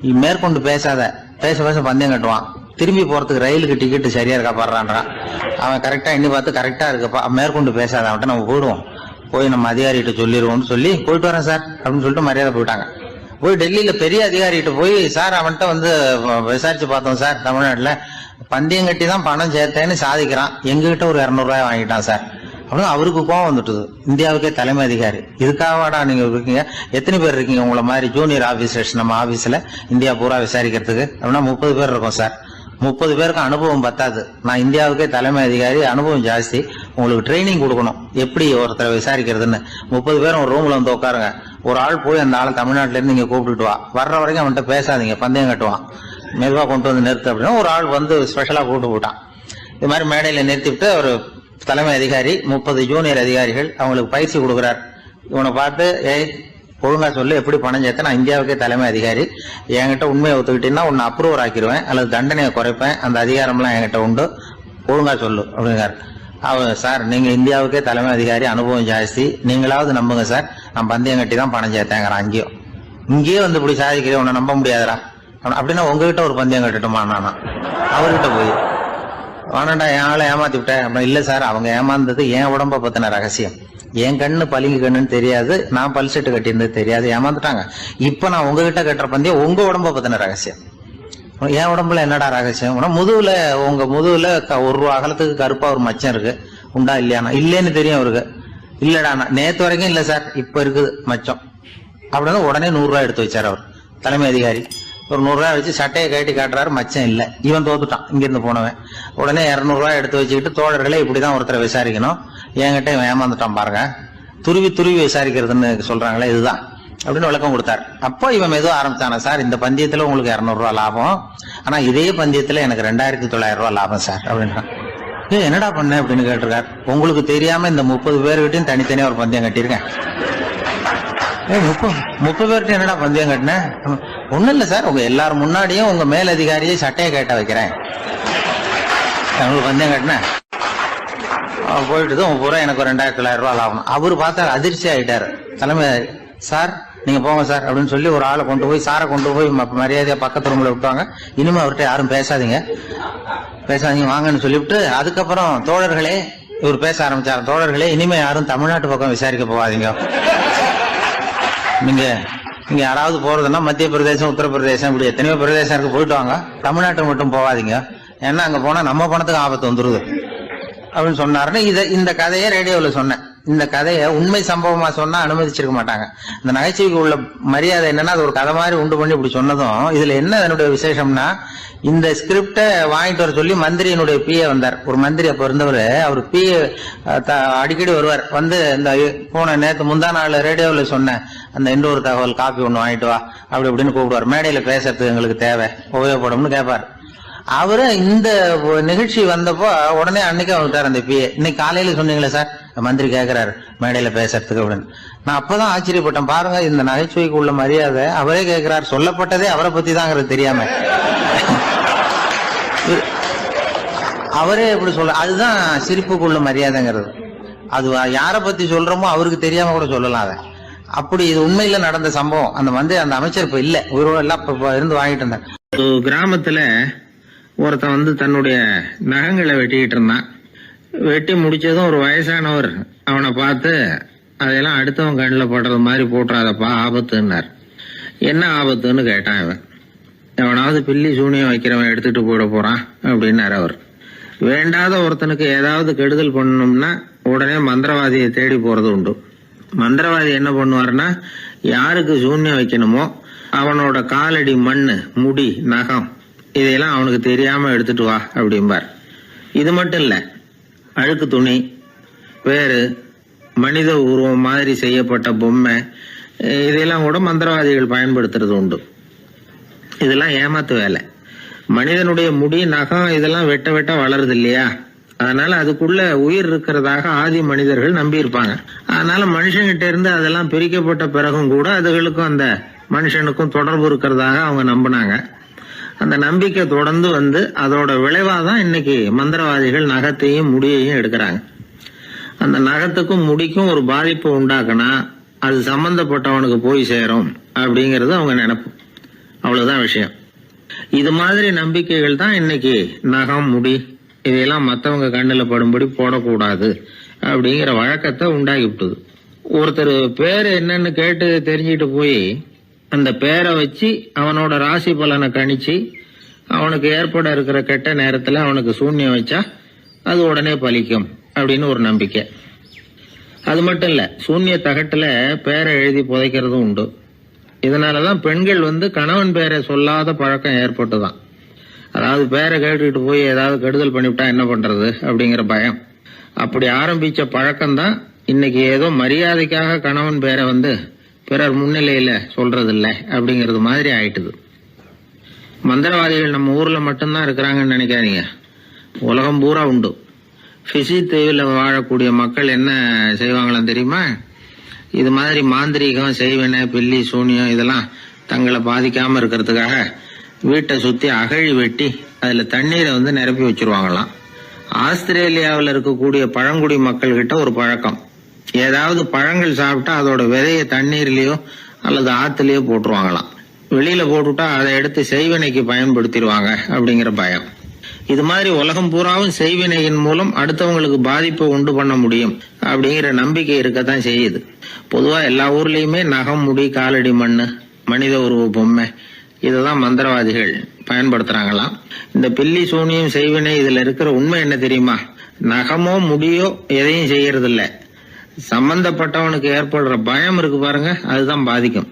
இவன் மேற்கொண்டு பேசாத, பேச பேச பந்தயம் கட்டுவான். திரும்பி போறதுக்கு ரயிலுக்கு டிக்கெட்டு சரியா இருக்கா பாடுறான்றான். அவன் கரெக்டா எண்ணி பார்த்து கரெக்டா இருக்குப்பா, மேற்கொண்டு பேசாத, அவன்கிட்ட நம்ம போயிடுவோம், போய் நம்ம அதிகாரிகிட்ட சொல்லிடுவோம்னு சொல்லி போயிட்டு வரேன் சார் அப்படின்னு சொல்லிட்டு மரியாதை போயிட்டாங்க. போய் டெல்லியில பெரிய அதிகாரிகிட்ட போய், சார் அவன்கிட்ட வந்து விசாரிச்சு பார்த்தோம் சார், தமிழ்நாட்டுல பந்தயம் கட்டி தான் பணம் சேர்த்தேன்னு சாதிக்கிறான், எங்ககிட்ட ஒரு 200 ரூபாய் வாங்கிட்டான் சார் அப்படின்னு. அவருக்கு கோவம் வந்துட்டுது. இந்தியாவுக்கே தலைமை அதிகாரி, இதுக்காகவாடா நீங்க இருக்கீங்க, எத்தனை பேர் இருக்கீங்க உங்களை மாதிரி ஜூனியர் ஆபீசர்ஸ் நம்ம ஆபீஸ்ல இந்தியா பூரா விசாரிக்கிறதுக்கு அப்படின்னா 30 பேர் இருக்கோம் சார். 30 பேருக்கு அனுபவம் பத்தாது, நான் இந்தியாவுக்கே தலைமை அதிகாரி, அனுபவம் ஜாஸ்தி, உங்களுக்கு ட்ரைனிங் கொடுக்கணும் எப்படி ஒருத்தரை விசாரிக்கிறதுன்னு. 30 பேரும் ஒரு ரூம்ல வந்து உட்காருங்க, ஒரு ஆள் போய் அந்த ஆளை தமிழ்நாட்டுல இருந்து இங்க கூப்பிட்டுட்டு வா, வர்ற வரைக்கும் அவன்கிட்ட பேசாதீங்க, பந்தயம் கட்டுவான், மெதுவா கொண்டு வந்து நிறுத்து அப்படின்னா ஒரு ஆள் வந்து ஸ்பெஷலா கூப்பிட்டு போட்டான். இது மாதிரி மேடையில நிறுத்திவிட்டு ஒரு தலைமை அதிகாரி 30 ஜூனியர் அதிகாரிகள் அவங்களுக்கு பயிற்சி கொடுக்குறார். இவனை பார்த்து, ஒழுங்கா சொல்லு, எப்படி பணம் சேர்த்த, நான் இந்தியாவுக்கே தலைமை அதிகாரி, என்கிட்ட உண்மையை ஒத்துக்கிட்டீங்கன்னா உன்னை அப்ரூவர் ஆக்கிடுவேன் அல்லது தண்டனையை குறைப்பேன், அந்த அதிகாரம்லாம் என்கிட்ட உண்டு, ஒழுங்கா சொல்லு அப்படிங்கிறார். அவர், சார் நீங்க இந்தியாவுக்கே தலைமை அதிகாரி, அனுபவம் ஜாஸ்தி, நீங்களாவது நம்புங்க சார், நான் பந்தயம் கட்டி தான் பணம் சேர்த்தேங்கிறான். இங்கேயே வந்து இப்படி சாதிக்கிறேன், உன்னை நம்ப முடியாதரா அப்படின்னா உங்ககிட்ட ஒரு பந்தயம் கட்டட்டுமா நானா அவர்கிட்ட போய், வேணாண்டா என் ஆளை ஏமாத்தி விட்டேன் அப்படின்னா, இல்ல சார் அவங்க ஏமாந்தது என் உடம்ப பத்தின ரகசியம், என் கண்ணு பளிங்கு கண்ணுன்னு தெரியாது, நான் பல்செட்டு கட்டியிருந்தது தெரியாது, ஏமாந்துட்டாங்க. இப்ப நான் உங்ககிட்ட கட்டுற பந்தயம் உங்க உடம்ப பத்தின ரகசியம். என் உடம்புல என்னடா ரகசியம், முதுகுல, உங்க முதுகுல 1 ரூபா அகலத்துக்கு கருப்பா ஒரு மச்சம் இருக்கு, உண்டா இல்லையானா, இல்லேன்னு தெரியும் அவருக்கு. இல்லடா நேத்து வரைக்கும் இல்ல சார், இப்ப இருக்குது மச்சம் அப்படின்னு உடனே 100 ரூபாய் எடுத்து வச்சார் அவர் தலைமை அதிகாரி. ஒரு 100 ரூபாய் வச்சு சட்டையை கட்டி காட்டுறாரு, மச்சம் இல்ல, இவன் தோத்துட்டான் இங்கிருந்து போனவன். உடனே 200 ரூபாய் எடுத்து வச்சுக்கிட்டு, தோழர்களே இப்படிதான் ஒருத்தரை விசாரிக்கணும், என்கிட்ட இவன் ஏமாந்துட்டான் பாருங்க, துருவி துருவி விசாரிக்கிறதுன்னு சொல்றாங்களே இதுதான் அப்படின்னு விளக்கம் கொடுத்தாரு. அப்போ இவன் மெதுவா ஆரம்பிச்சானா, சார் இந்த பந்தயத்துல உங்களுக்கு 200 ரூபாய் லாபம், ஆனா இதே பந்தயத்துல எனக்கு 2900 ரூபாய் லாபம் சார் அப்படின்றான். என்னடா பண்ண அப்படின்னு கேட்டிருக்காரு. உங்களுக்கு தெரியாம இந்த 30 பேர்கிட்டையும் தனித்தனியா ஒரு பந்தயம் கட்டியிருக்கேன். 30 பேர்கிட்ட என்னடா பந்தயம் கட்டினேன், ஒண்ணும் இல்ல சார், உங்க எல்லாரும் முன்னாடியும் உங்க மேலதிகாரியை சட்டையை கேட்ட வைக்கிறேன். அவங்களுக்கு பந்தயம் கட்டினேன் போயிட்டு உங்க பூரா எனக்கு ஒரு 2,900 ரூபாய் ஆகணும். அவரு பார்த்தா அதிர்ச்சி ஆயிட்டாரு. தலைமை சார் நீங்க போங்க சார் அப்படின்னு சொல்லி ஒரு ஆளை கொண்டு போய் சாரை கொண்டு போய் மரியாதையா பக்கத்து ரூம்ல விட்டாங்க. இனிமே அவர்கிட்ட யாரும் பேசாதீங்க வாங்கன்னு சொல்லிவிட்டு, அதுக்கப்புறம் தோழர்களே இவர் பேச ஆரம்பிச்சாரு. தோழர்களே இனிமே யாரும் தமிழ்நாட்டு பக்கம் விசாரிக்க போகாதீங்க. நீங்க யாராவது போறதுன்னா மத்திய பிரதேசம், உத்தரப்பிரதேசம், இப்படி எத்தனையோ பிரதேசம் இருக்கு, போயிட்டு வாங்க. தமிழ்நாட்டுக்கு மட்டும் போகாதீங்க, ஏன்னா அங்க போனா நம்ம பணத்துக்கு ஆபத்து வந்துருது அப்படின்னு சொன்னாருன்னு இந்த கதையை ரேடியோவில் சொன்னேன். இந்த கதையை உண்மை சம்பவமா சொன்னா அனுமதிச்சிருக்க மாட்டாங்க. இந்த நகைச்சுவைக்கு உள்ள மரியாதை என்னன்னா, அது ஒரு கதை மாதிரி உண்டு பண்ணி இப்படி சொன்னதும், இதுல என்ன என்னுடைய விசேஷம்னா, இந்த ஸ்கிரிப்டை வாங்கிட்டு வர சொல்லி மந்திரியினுடைய பிஏ வந்தார். ஒரு மந்திரி அப்ப இருந்தவர், அவர் பிஏ அடிக்கடி வருவார். வந்து இந்த போன நேற்று முந்தா நாள் ரேடியோவில் சொன்னேன் அந்த இன்னொரு தகவல் காப்பி ஒண்ணு வாங்கிட்டு வா அப்படி இப்படின்னு கூப்பிடுவார். மேடையில பேசுறதுக்கு எங்களுக்கு தேவை, உபயோகப்படும்னு கேட்பார். அவரு இந்த நிகழ்ச்சி வந்தப்போ உடனே அன்னைக்கு வந்துட்டார் அந்த பிஏ. இன்னைக்கு காலையில சொன்னீங்களே சார், மந்திரி கேட்கிறாரு மேடையில பேசுறதுக்கு அப்படின்னு. நான் அப்பதான் ஆச்சரியப்பட்டேன். பாருங்க, இந்த நகைச்சுவைக்கு உள்ள மரியாதை அவரே கேட்கிறார். சொல்லப்பட்டதே அவரை பத்தி தாங்கிறது தெரியாம அவரே எப்படி சொல்ல, அதுதான் சிரிப்புக்குள்ள மரியாதைங்கிறது. அது யாரை பத்தி சொல்றோமோ அவருக்கு தெரியாம கூட சொல்லலாம். அதை அப்படி இது உண்மையில நடந்த சம்பவம். அந்த அமைச்சர் இப்ப இல்ல, உயிரோட எல்லாம் இருந்து வாங்கிட்டு இருந்தார். கிராமத்துல ஒருத்தன் வந்து தன்னுடைய நகங்களை வெட்டிக்கிட்டு இருந்தான். வெட்டி முடிச்சதும் ஒரு வயசானவர் அவனை பார்த்து, அதெல்லாம் அடுத்தவன் கண்ணில் படுறது மாதிரி போட்டுறாதப்பா, ஆபத்துன்னார். என்ன ஆபத்துன்னு கேட்டான் இவன். எவனாவது பில்லி சூனியம் வைக்கிறவன் எடுத்துட்டு போயிட போறான் அப்படின்னாரு அவர். வேண்டாத ஒருத்தனுக்கு ஏதாவது கெடுதல் பண்ணணும்னா உடனே மந்திரவாதியை தேடி போறது உண்டு. மந்திரவாதி என்ன பண்ணுவாருன்னா, யாருக்கு சூன்யம் வைக்கணுமோ அவனோட காலடி மண்ணு, முடி, நகம் இதையெல்லாம் அவனுக்கு தெரியாம எடுத்துட்டு வா அப்படிம்பார். இது மட்டும் இல்ல, அழுக்கு துணி, வேறு மனித உருவம் மாதிரி செய்யப்பட்ட பொம்மை, இதையெல்லாம் கூட மந்திரவாதிகள் பயன்படுத்துறது உண்டு. இதெல்லாம் ஏமாத்து வேலை. மனிதனுடைய முடி, நகம் இதெல்லாம் வெட்ட வெட்ட வளருது இல்லையா, அதனால அதுக்குள்ள உயிர் இருக்கிறதாக ஆதி மனிதர்கள் நம்பி இருப்பாங்க. அதனால மனுஷங்கிட்ட இருந்து அதெல்லாம் பிரிக்கப்பட்ட பிறகும் கூட அதுகளுக்கும் அந்த மனுஷனுக்கும் தொடர்பு இருக்கிறதாக அவங்க நம்பினாங்க. அந்த நம்பிக்கை தொடர்ந்து வந்து அதோட விளைவாதான் இன்னைக்கு மந்திரவாதிகள் நகத்தையும் முடியையும் எடுக்கிறாங்க. அந்த நகத்துக்கும் முடிக்கும் ஒரு பாதிப்பு உண்டாக்குனா அது சம்பந்தப்பட்டவனுக்கு போய் சேரும் அப்படிங்கறது அவங்க நினைப்பு. அவ்வளவுதான் விஷயம். இது மாதிரி நம்பிக்கைகள் தான் இன்னைக்கு நகம், முடி இதையெல்லாம் மற்றவங்க கண்ணில் படும்படி போடக்கூடாது அப்படிங்கிற வழக்கத்தை உண்டாகி விட்டுது. ஒருத்தர் பேரு என்னன்னு கேட்டு தெரிஞ்சுட்டு போய் அந்த பேரை வச்சு அவனோட ராசி பலனை கணிச்சு அவனுக்கு ஏற்பட இருக்கிற கெட்ட நேரத்துல அவனுக்கு சூன்யம் வச்சா அது உடனே பலிக்கும் அப்படின்னு ஒரு நம்பிக்கை. அது மட்டும் இல்ல, சூன்ய தகட்டுல பேரை எழுதி புதைக்கிறதும் உண்டு. இதனாலதான் பெண்கள் வந்து கணவன் பேரை சொல்லாத பழக்கம் ஏற்பட்டுதான். அதாவது பேரை கேட்டுக்கிட்டு போய் ஏதாவது கெடுதல் பண்ணிவிட்டா என்ன பண்றது அப்படிங்கிற பயம். அப்படி ஆரம்பிச்ச பழக்கம்தான் இன்னைக்கு ஏதோ மரியாதைக்காக கணவன் பேரை வந்து பிறர் முன்னிலையில சொல்றது இல்லை அப்படிங்கறது மாதிரி ஆயிட்டுது. மந்திரவாதிகள் நம்ம ஊர்ல மட்டும்தான் இருக்கிறாங்கன்னு நினைக்காதீங்க, உலகம் பூரா உண்டு. பிசி தீவில் வாழக்கூடிய மக்கள் என்ன செய்வாங்களாம் தெரியுமா? இது மாதிரி மாந்திரீகம், செய்வன, பில்லி, சூனியம் இதெல்லாம் தங்களை பாதிக்காம இருக்கிறதுக்காக வீட்டை சுத்தி அகழி வெட்டி அதுல தண்ணீரை வந்து நிரப்பி வச்சிருவாங்களாம். ஆஸ்திரேலியாவில் இருக்கக்கூடிய பழங்குடி மக்கள் கிட்ட ஒரு பழக்கம், ஏதாவது பழங்கள் சாப்பிட்டா அதோட விதைய தண்ணீர்லயோ அல்லது ஆத்துலயோ போட்டுருவாங்களாம். வெளியில போட்டுட்டா அதை எடுத்து செய்வினைக்கு பயன்படுத்திடுவாங்க அப்படிங்கிற பயம். இது மாதிரி உலகம் பூராவும் செய்வினையின் மூலம் அடுத்தவங்களுக்கு பாதிப்பை உண்டு பண்ண முடியும் அப்படிங்கிற நம்பிக்கை இருக்கத்தான் செய்யுது. பொதுவா எல்லா ஊர்லயுமே நகம், முடி, காலடி மண்ணு, மனித உருவ பொம்மை இததான் மந்திரவாதிகள் பயன்படுத்துறாங்களாம். இந்த பில்லி, சூனியம், செய்வினை இதுல இருக்கிற உண்மை என்ன தெரியுமா? நகமோ முடியோ எதையும் செய்யறது இல்ல, சம்பந்தப்பட்டவனுக்கு ஏற்படுற பயம் இருக்கு பாருங்க, அதுதான் பாதிக்கும்.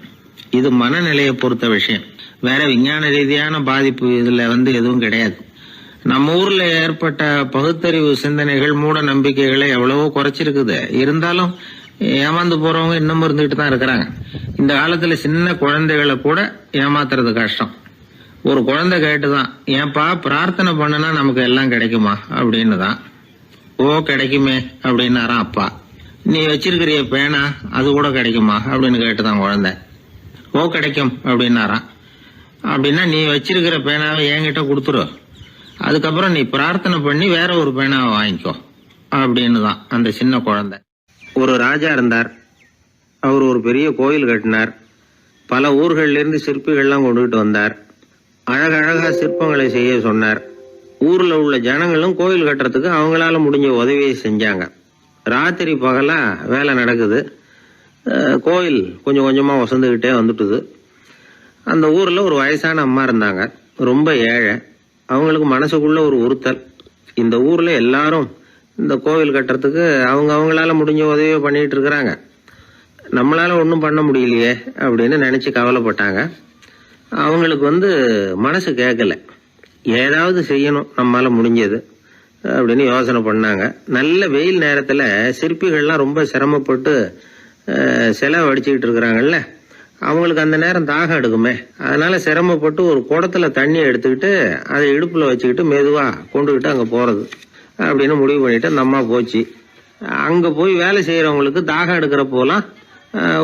இது மனநிலையை பொறுத்த விஷயம், வேற விஞ்ஞான ரீதியான பாதிப்பு இதுல வந்து எதுவும் கிடையாது. நம்ம ஊர்ல ஏற்பட்ட பகுத்தறிவு சிந்தனைகள், மூட நம்பிக்கைகளை எவ்வளவோ குறைச்சிருக்குது. இருந்தாலும் ஏமாந்து போறவங்க இன்னும் இருந்துகிட்டு தான் இருக்கிறாங்க. இந்த காலத்துல சின்ன குழந்தைகளை கூட ஏமாத்துறது கஷ்டம். ஒரு குழந்தை கேட்டுதான், ஏன்பா பிரார்த்தனை பண்ணுனா நமக்கு எல்லாம் கிடைக்குமா அப்படின்னு தான். ஓ கிடைக்குமே அப்படின்னாராம் அப்பா. நீ வச்சிருக்கிறிய பேனா அது கூட கிடைக்குமா அப்படின்னு கேட்டுதான் குழந்தை. ஓ கிடைக்கும் அப்படின்னாராம். அப்படின்னா நீ வச்சிருக்கிற பேனாவை என்கிட்ட கொடுத்துரு, அதுக்கப்புறம் நீ பிரார்த்தனை பண்ணி வேற ஒரு பேனாவை வாங்கிக்கோ அப்படின்னு தான் அந்த சின்ன குழந்தை. ஒரு ராஜா இருந்தார். அவர் ஒரு பெரிய கோயில் கட்டினார். பல ஊர்கள்ல இருந்து சிற்பிகள்லாம் கொண்டுகிட்டு வந்தார். அழகழகா சிற்பங்களை செய்ய சொன்னார். ஊர்ல உள்ள ஜனங்களும் கோயில் கட்டுறதுக்கு அவங்களால முடிஞ்ச உதவியை செஞ்சாங்க. ராத்திரி பகலா வேலை நடக்குது. கோயில் கொஞ்சம் கொஞ்சமா வசந்துகிட்டே வந்துட்டுது. அந்த ஊர்ல ஒரு வயசான அம்மா இருந்தாங்க, ரொம்ப ஏழை. அவங்களுக்கு மனசுக்குள்ள ஒரு உறுத்தல், இந்த ஊர்ல எல்லாரும் இந்த கோவில் கட்டுறதுக்கு அவங்களால முடிஞ்ச உதவியை பண்ணிட்டு இருக்கிறாங்க, நம்மளால ஒன்றும் பண்ண முடியலையே அப்படின்னு நினைச்சு கவலைப்பட்டாங்க. அவங்களுக்கு மனசு கேட்கல, ஏதாவது செய்யணும் நம்மளால முடிஞ்சது அப்படின்னு யோசனை பண்ணாங்க. நல்ல வெயில் நேரத்துல சிற்பிகள்லாம் ரொம்ப சிரமப்பட்டு சிலை வடிச்சுக்கிட்டு இருக்கிறாங்கல்ல, அவங்களுக்கு அந்த நேரம் தாகம் எடுக்குமே, அதனால சிரமப்பட்டு ஒரு குடத்துல தண்ணி எடுத்துக்கிட்டு அதை இடுப்புல வச்சுக்கிட்டு மெதுவா கொண்டுகிட்டு அங்க போறது அப்படின்னு முடிவு பண்ணிட்டு அந்த அம்மா போச்சு. அங்க போய் வேலை செய்யறவங்களுக்கு தாகம் எடுக்கிற போலாம்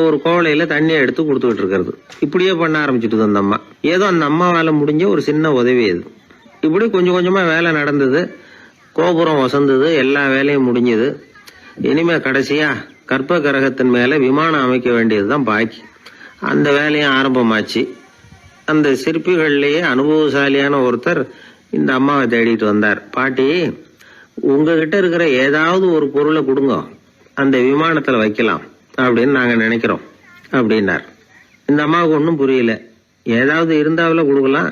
ஒரு கோவலையில தண்ணியை எடுத்து கொடுத்துக்கிட்டு இருக்கிறது. இப்படியே பண்ண ஆரம்பிச்சுட்டு அந்த அம்மா. ஏதோ அந்த அம்மாவால முடிஞ்ச ஒரு சின்ன உதவி அது. இப்படி கொஞ்சம் கொஞ்சமா வேலை நடந்தது. கோபுரம் வசந்தது, எல்லா வேலையும் முடிஞ்சது. இனிமே கடைசியா கற்ப கிரகத்தின் மேல விமானம் அமைக்க வேண்டியதுதான் பாக்கி. அந்த வேலையும் ஆரம்பமாச்சு. அந்த சிற்பிகள்லயே அனுபவசாலியான ஒருத்தர் இந்த அம்மாவை தேடிட்டு வந்தார். பாட்டி, உங்ககிட்ட இருக்கிற ஏதாவது ஒரு பொருளை கொடுங்க, அந்த விமானத்துல வைக்கலாம் அப்படின்னு நாங்க நினைக்கிறோம் அப்படின்னார். இந்த அம்மாவுக்கு ஒன்றும் புரியல. ஏதாவது இருந்தாவில கொடுக்கலாம்,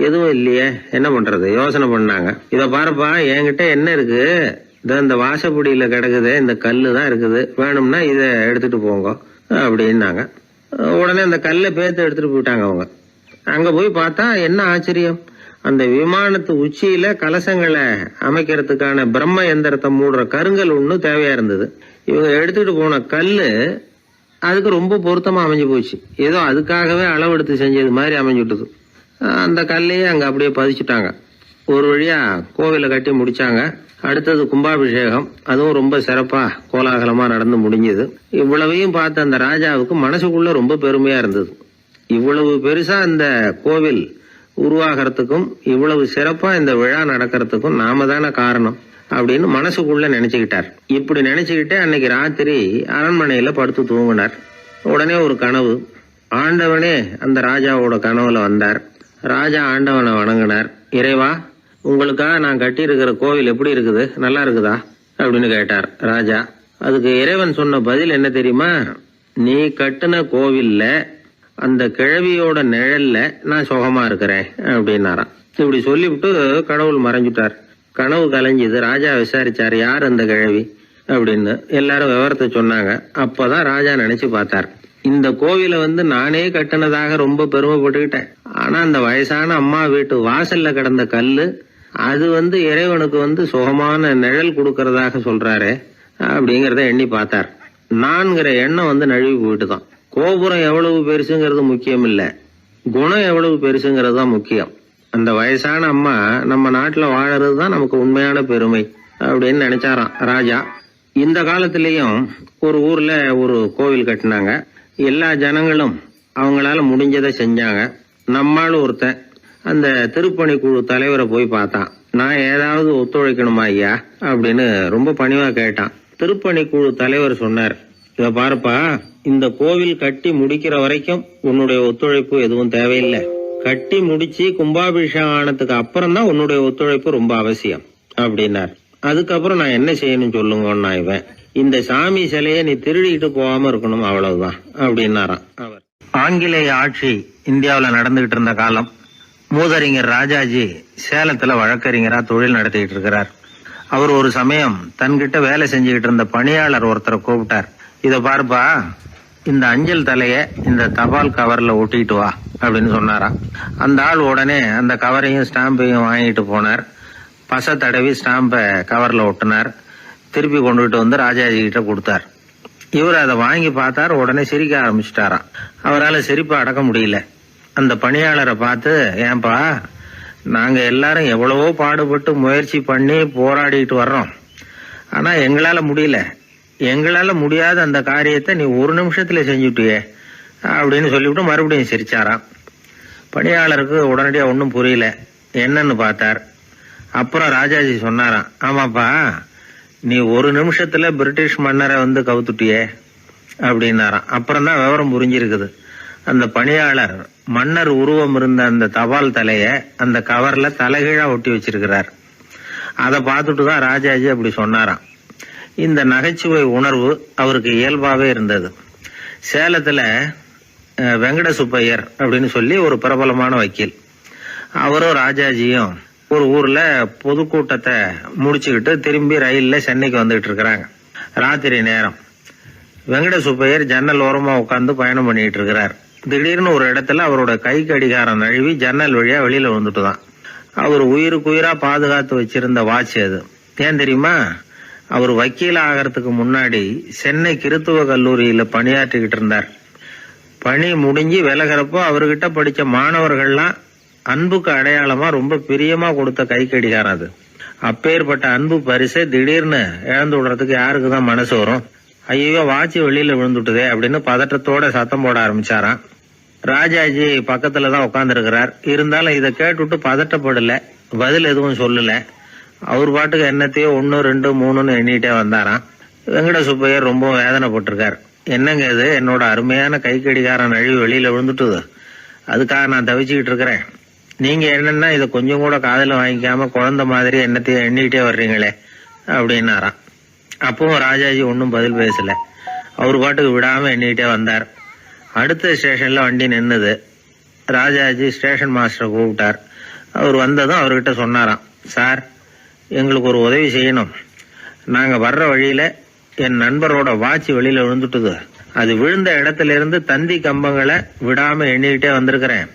எதுவும் இல்லையே, என்ன பண்றது யோசனை பண்ணாங்க. இத பாருப்பா, என்கிட்ட என்ன இருக்கு, இந்த வாசப்படியில கிடக்குது, இந்த கல்லு தான் இருக்குது, வேணும்னா இத எடுத்துட்டு போங்க அப்படின்னாங்க. உடனே அந்த கல்லை பேத்து எடுத்துட்டு போயிட்டாங்க அவங்க. அங்க போய் பார்த்தா என்ன ஆச்சரியம், அந்த விமானத்து உச்சியில கலசங்களை அமைக்கிறதுக்கான பிரம்ம எந்திரத்தை மூடுற கருங்கல் ஒண்ணு தேவையா இருந்தது. இவங்க எடுத்துட்டு போன கல்லு அதுக்கு ரொம்ப பொருத்தமா அமைஞ்சு போச்சு. ஏதோ அதுக்காகவே அளவெடுத்து செஞ்சது மாதிரி அமைஞ்சுட்டுது. அந்த கல்லையே அங்க அப்படியே பதிச்சுட்டாங்க. ஒரு வழியா கோவிலை கட்டி முடிச்சாங்க. அடுத்தது கும்பாபிஷேகம். அதுவும் ரொம்ப சிறப்பா கோலாகலமா நடந்து முடிஞ்சது. இவ்வளவையும் பார்த்த அந்த ராஜாவுக்கு மனசுக்குள்ள ரொம்ப பெருமையா இருந்தது. இவ்வளவு பெருசா இந்த கோவில் உருவாகிறதுக்கும் இவ்வளவு சிறப்பா இந்த விழா நடக்கிறதுக்கும் நாம தானே காரணம் அப்படின்னு மனசுக்குள்ள நினைச்சுக்கிட்டார். இப்படி நினைச்சுக்கிட்டே அன்னைக்கு ராத்திரி அரண்மனையில படுத்து தூங்கினார். உடனே ஒரு கனவு. ஆண்டவனே அந்த ராஜாவோட கனவுல வந்தார். ராஜா ஆண்டவனை வணங்கினார். இறைவா, உங்களுக்காக நான் கட்டி இருக்கிற கோவில் எப்படி இருக்குது, நல்லா இருக்குதா அப்படின்னு கேட்டார் ராஜா. அதுக்கு இறைவன் சொன்ன பதில் என்ன தெரியுமா, நீ கட்டின கோவில்ல அந்த கிழவியோட நிழல்ல நான் சுகமா இருக்கிறேன் அப்படின்னாராம். இப்படி சொல்லிவிட்டு கடவுள் மறைஞ்சுட்டார். கனவு கலைஞ்சது. ராஜா விசாரிச்சார், யார் அந்த கிழவி அப்படின்னு. எல்லாரும் விவரத்தை சொன்னாங்க. அப்பதான் ராஜா நினைச்சு பார்த்தார், இந்த கோவிலை நானே கட்டினதாக ரொம்ப பெருமைப்பட்டுக்கிட்டேன். ஆனா அந்த வயசான அம்மா வீட்டு வாசல்ல கிடந்த கல்லு அது இறைவனுக்கு சுகமான நிழல் கொடுக்கறதாக சொல்றாரு அப்படிங்கறத எண்ணி பார்த்தார். நான்கிற எண்ணம் நழுவி போயிட்டுதான். கோபுரம் எவ்வளவு பெருசுங்கிறது முக்கியம் இல்ல, குணம் எவ்வளவு பெருசுங்கிறது தான் முக்கியம். அந்த வயசான அம்மா நம்ம நாட்டுல வாழறது தான் நமக்கு உண்மையான பெருமை அப்படின்னு நினைச்சாராம் ராஜா. இந்த காலத்திலயும் ஒரு ஊர்ல ஒரு கோவில் கட்டினாங்க. எல்லா ஜனங்களும் அவங்களால முடிஞ்சதை செஞ்சாங்க. நம்மால ஒருத்தன் அந்த திருப்பணி குழு தலைவரை போய் பார்த்தான். நான் ஏதாவது ஒத்துழைக்கணுமா ஐயா அப்படின்னு ரொம்ப பணிவா கேட்டான். திருப்பணி குழு தலைவர் சொன்னார், இத பாருப்பா, இந்த கோவில் கட்டி முடிக்கிற வரைக்கும் உன்னுடைய ஒத்துழைப்பு எதுவும் தேவையில்லை. கட்டி முடிச்சு கும்பாபிஷேகம் ஆனதுக்கு அப்புறம் தான் உன்னுடைய ஒத்துழைப்பு ரொம்ப அவசியம் அப்படின்னார். அதுக்கப்புறம் நான் என்ன செய்யணும் சொல்லுங்கன்னா, இவன் இந்த சாமி சிலையை நீ திருடிட்டு போகாம இருக்கணும், அவ்வளவுதான் அப்படின்னாராம் அவர். ஆங்கிலேய ஆட்சி இந்தியாவில் நடந்துகிட்டு இருந்த காலம். மூதறிஞர் ராஜாஜி சேலத்துல வழக்கறிஞரா தொழில் நடத்திக்கிட்டு இருக்கிறார். அவர் ஒரு சமயம் தன்கிட்ட வேலை செஞ்சுக்கிட்டு இருந்த பணியாளர் ஒருத்தரை கூப்பிட்டார். இத பாருப்பா, இந்த அஞ்சல் தலைய இந்த தபால் கவர்ல ஒட்டிட்டு வா அப்படின்னு சொன்னாராம். அந்த ஆள் உடனே அந்த கவரையும் ஸ்டாம்பையும் வாங்கிட்டு போனார். பசை தடவி ஸ்டாம்பை கவர்ல ஒட்டினார். திருப்பி கொண்டுகிட்டு ராஜாஜி கிட்ட கொடுத்தார். இவர் அதை வாங்கி பார்த்தார். உடனே சிரிக்க ஆரம்பிச்சிட்டாராம். அவரால் சிரிப்பை அடக்க முடியல. அந்த பணியாளரை பார்த்து, ஏன்பா, நாங்க எல்லாரும் எவ்வளவோ பாடுபட்டு முயற்சி பண்ணி போராடிட்டு வர்றோம், ஆனா எங்களால முடியல, எங்களால முடியாத அந்த காரியத்தை நீ ஒரு நிமிஷத்துல செஞ்சுட்டியே அப்படின்னு சொல்லிவிட்டு மறுபடியும் சிரிச்சாராம். பணியாளருக்கு உடனடியாக ஒன்றும் புரியல, என்னன்னு பார்த்தார். அப்புறம் ராஜாஜி சொன்னாராம், ஆமாப்பா, நீ ஒரு நிமிஷத்துல பிரிட்டிஷ் மன்னரை வந்து கவுத்துட்டியே அப்படின்னாராம். அப்புறம் தான் விவரம் புரிஞ்சிருக்குது. அந்த பணியாளர் மன்னர் உருவம் இருந்த அந்த தபால் தலைய அந்த கவர்ல தலைகீழா ஒட்டி வச்சிருக்கிறார். அதை பார்த்துட்டு தான் ராஜாஜி அப்படி சொன்னாராம். இந்த நகைச்சுவை உணர்வு அவருக்கு இயல்பாவே இருந்தது. சேலத்துல வெங்கட சுப்பையர் அப்படின்னு சொல்லி ஒரு பிரபலமான வக்கீல், அவரும் ராஜாஜியும் ஒரு ஊர்ல பொதுக்கூட்டத்தை முடிச்சுக்கிட்டு திரும்பி ரயில்ல சென்னைக்கு வந்துகிட்டு இருக்கிறாங்க. ராத்திரி நேரம். வெங்கட சுப்பையர் ஜன்னல் ஓரமா உட்காந்து பயணம் பண்ணிட்டு இருக்கிறார். திடீர்னு ஒரு இடத்துல அவரோட கை கடிகாரம் நழுவி ஜன்னல் வழியா வெளியில வந்துட்டுதான். அவர் உயிருக்குயிரா பாதுகாத்து வச்சிருந்த வாட்ச் அது. ஏன் தெரியுமா? அவர் வக்கீல் ஆகிறதுக்கு முன்னாடி சென்னை கிறித்துவ கல்லூரியில பணியாற்றிக்கிட்டு இருந்தார். பணி முடிஞ்சு விலகிறப்போ அவர்கிட்ட படிச்ச மாணவர்கள்லாம் அன்புக்கு அடையாளமா ரொம்ப பிரியமா கொடுத்த கை கடிகாரம் அது. அப்பேற்பட்ட அன்பு பரிசை திடீர்னு இழந்து விடுறதுக்கு யாருக்கு தான் மனசு வரும்? ஐயோ, வாட்சி வெளியில விழுந்துட்டுதே அப்படின்னு பதற்றத்தோட சத்தம் போட ஆரம்பிச்சாராம். ராஜாஜி பக்கத்துல தான் உட்கார்ந்து இருக்கிறார். இருந்தாலும் இதை கேட்டுவிட்டு பதட்டப்படல, பதில் எதுவும் சொல்லல. அவர் பாட்டுக்கு என்னத்தையோ 1, 2, 3ன்னு எண்ணிட்டே வந்தாராம். வெங்கட சுப்பையர் ரொம்ப வேதனைப்பட்டிருக்கார். என்னங்க இது, என்னோட அருமையான கை கடிகாரம் நழுவி வெளியில விழுந்துட்டுது, அதுக்காக நான் தவிச்சுக்கிட்டு இருக்கிறேன். நீங்க என்னன்னா இதை கொஞ்சம் கூட காதல வாங்கிக்காம குழந்தை மாதிரி என்னத்தையும் எண்ணிக்கிட்டே வர்றீங்களே அப்படின்னாராம். அப்பவும் ராஜாஜி ஒன்னும் பதில் பேசல. அவர் பாட்டுக்கு விடாம எண்ணிக்கிட்டே வந்தார். அடுத்த ஸ்டேஷன்ல வண்டி நின்னுது. ராஜாஜி ஸ்டேஷன் மாஸ்டரை கூப்பிட்டார். அவர் வந்ததும் அவர்கிட்ட சொன்னாராம், சார், எங்களுக்கு ஒரு உதவி செய்யணும். நாங்க வர்ற வழியில என் நண்பரோட வாட்சி வெளியில விழுந்துட்டுது. அது விழுந்த இடத்துல இருந்து தந்தி கம்பங்களை விடாம எண்ணிக்கிட்டே வந்திருக்கிறேன்.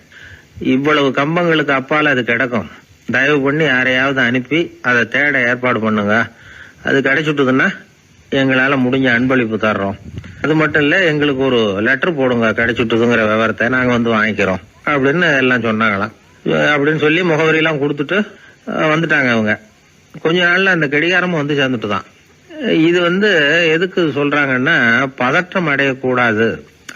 இவ்வளவு கம்பங்களுக்கு அப்பால அது கிடக்கும். தயவு பண்ணி யாரையாவது அனுப்பி அதை தேட ஏற்பாடு பண்ணுங்க. அது கிடைச்சுட்டுதுன்னா எங்களால முடிஞ்ச அன்பளிப்பு தர்றோம். அது மட்டும் இல்ல, எங்களுக்கு ஒரு லெட்டர் போடுங்க, கிடைச்சுட்டுதுங்கிற விவரத்தை நாங்க வந்து வாங்கிக்கிறோம் அப்படின்னு எல்லாம் சொன்னாங்களாம். அப்படின்னு சொல்லி முகவரியெல்லாம் கொடுத்துட்டு வந்துட்டாங்க அவங்க. கொஞ்ச நாள்ல அந்த கடிகாரமும் வந்து சேர்ந்துட்டுதான். இது எதுக்கு சொல்றாங்கன்னா, பதற்றம் அடையக்கூடாது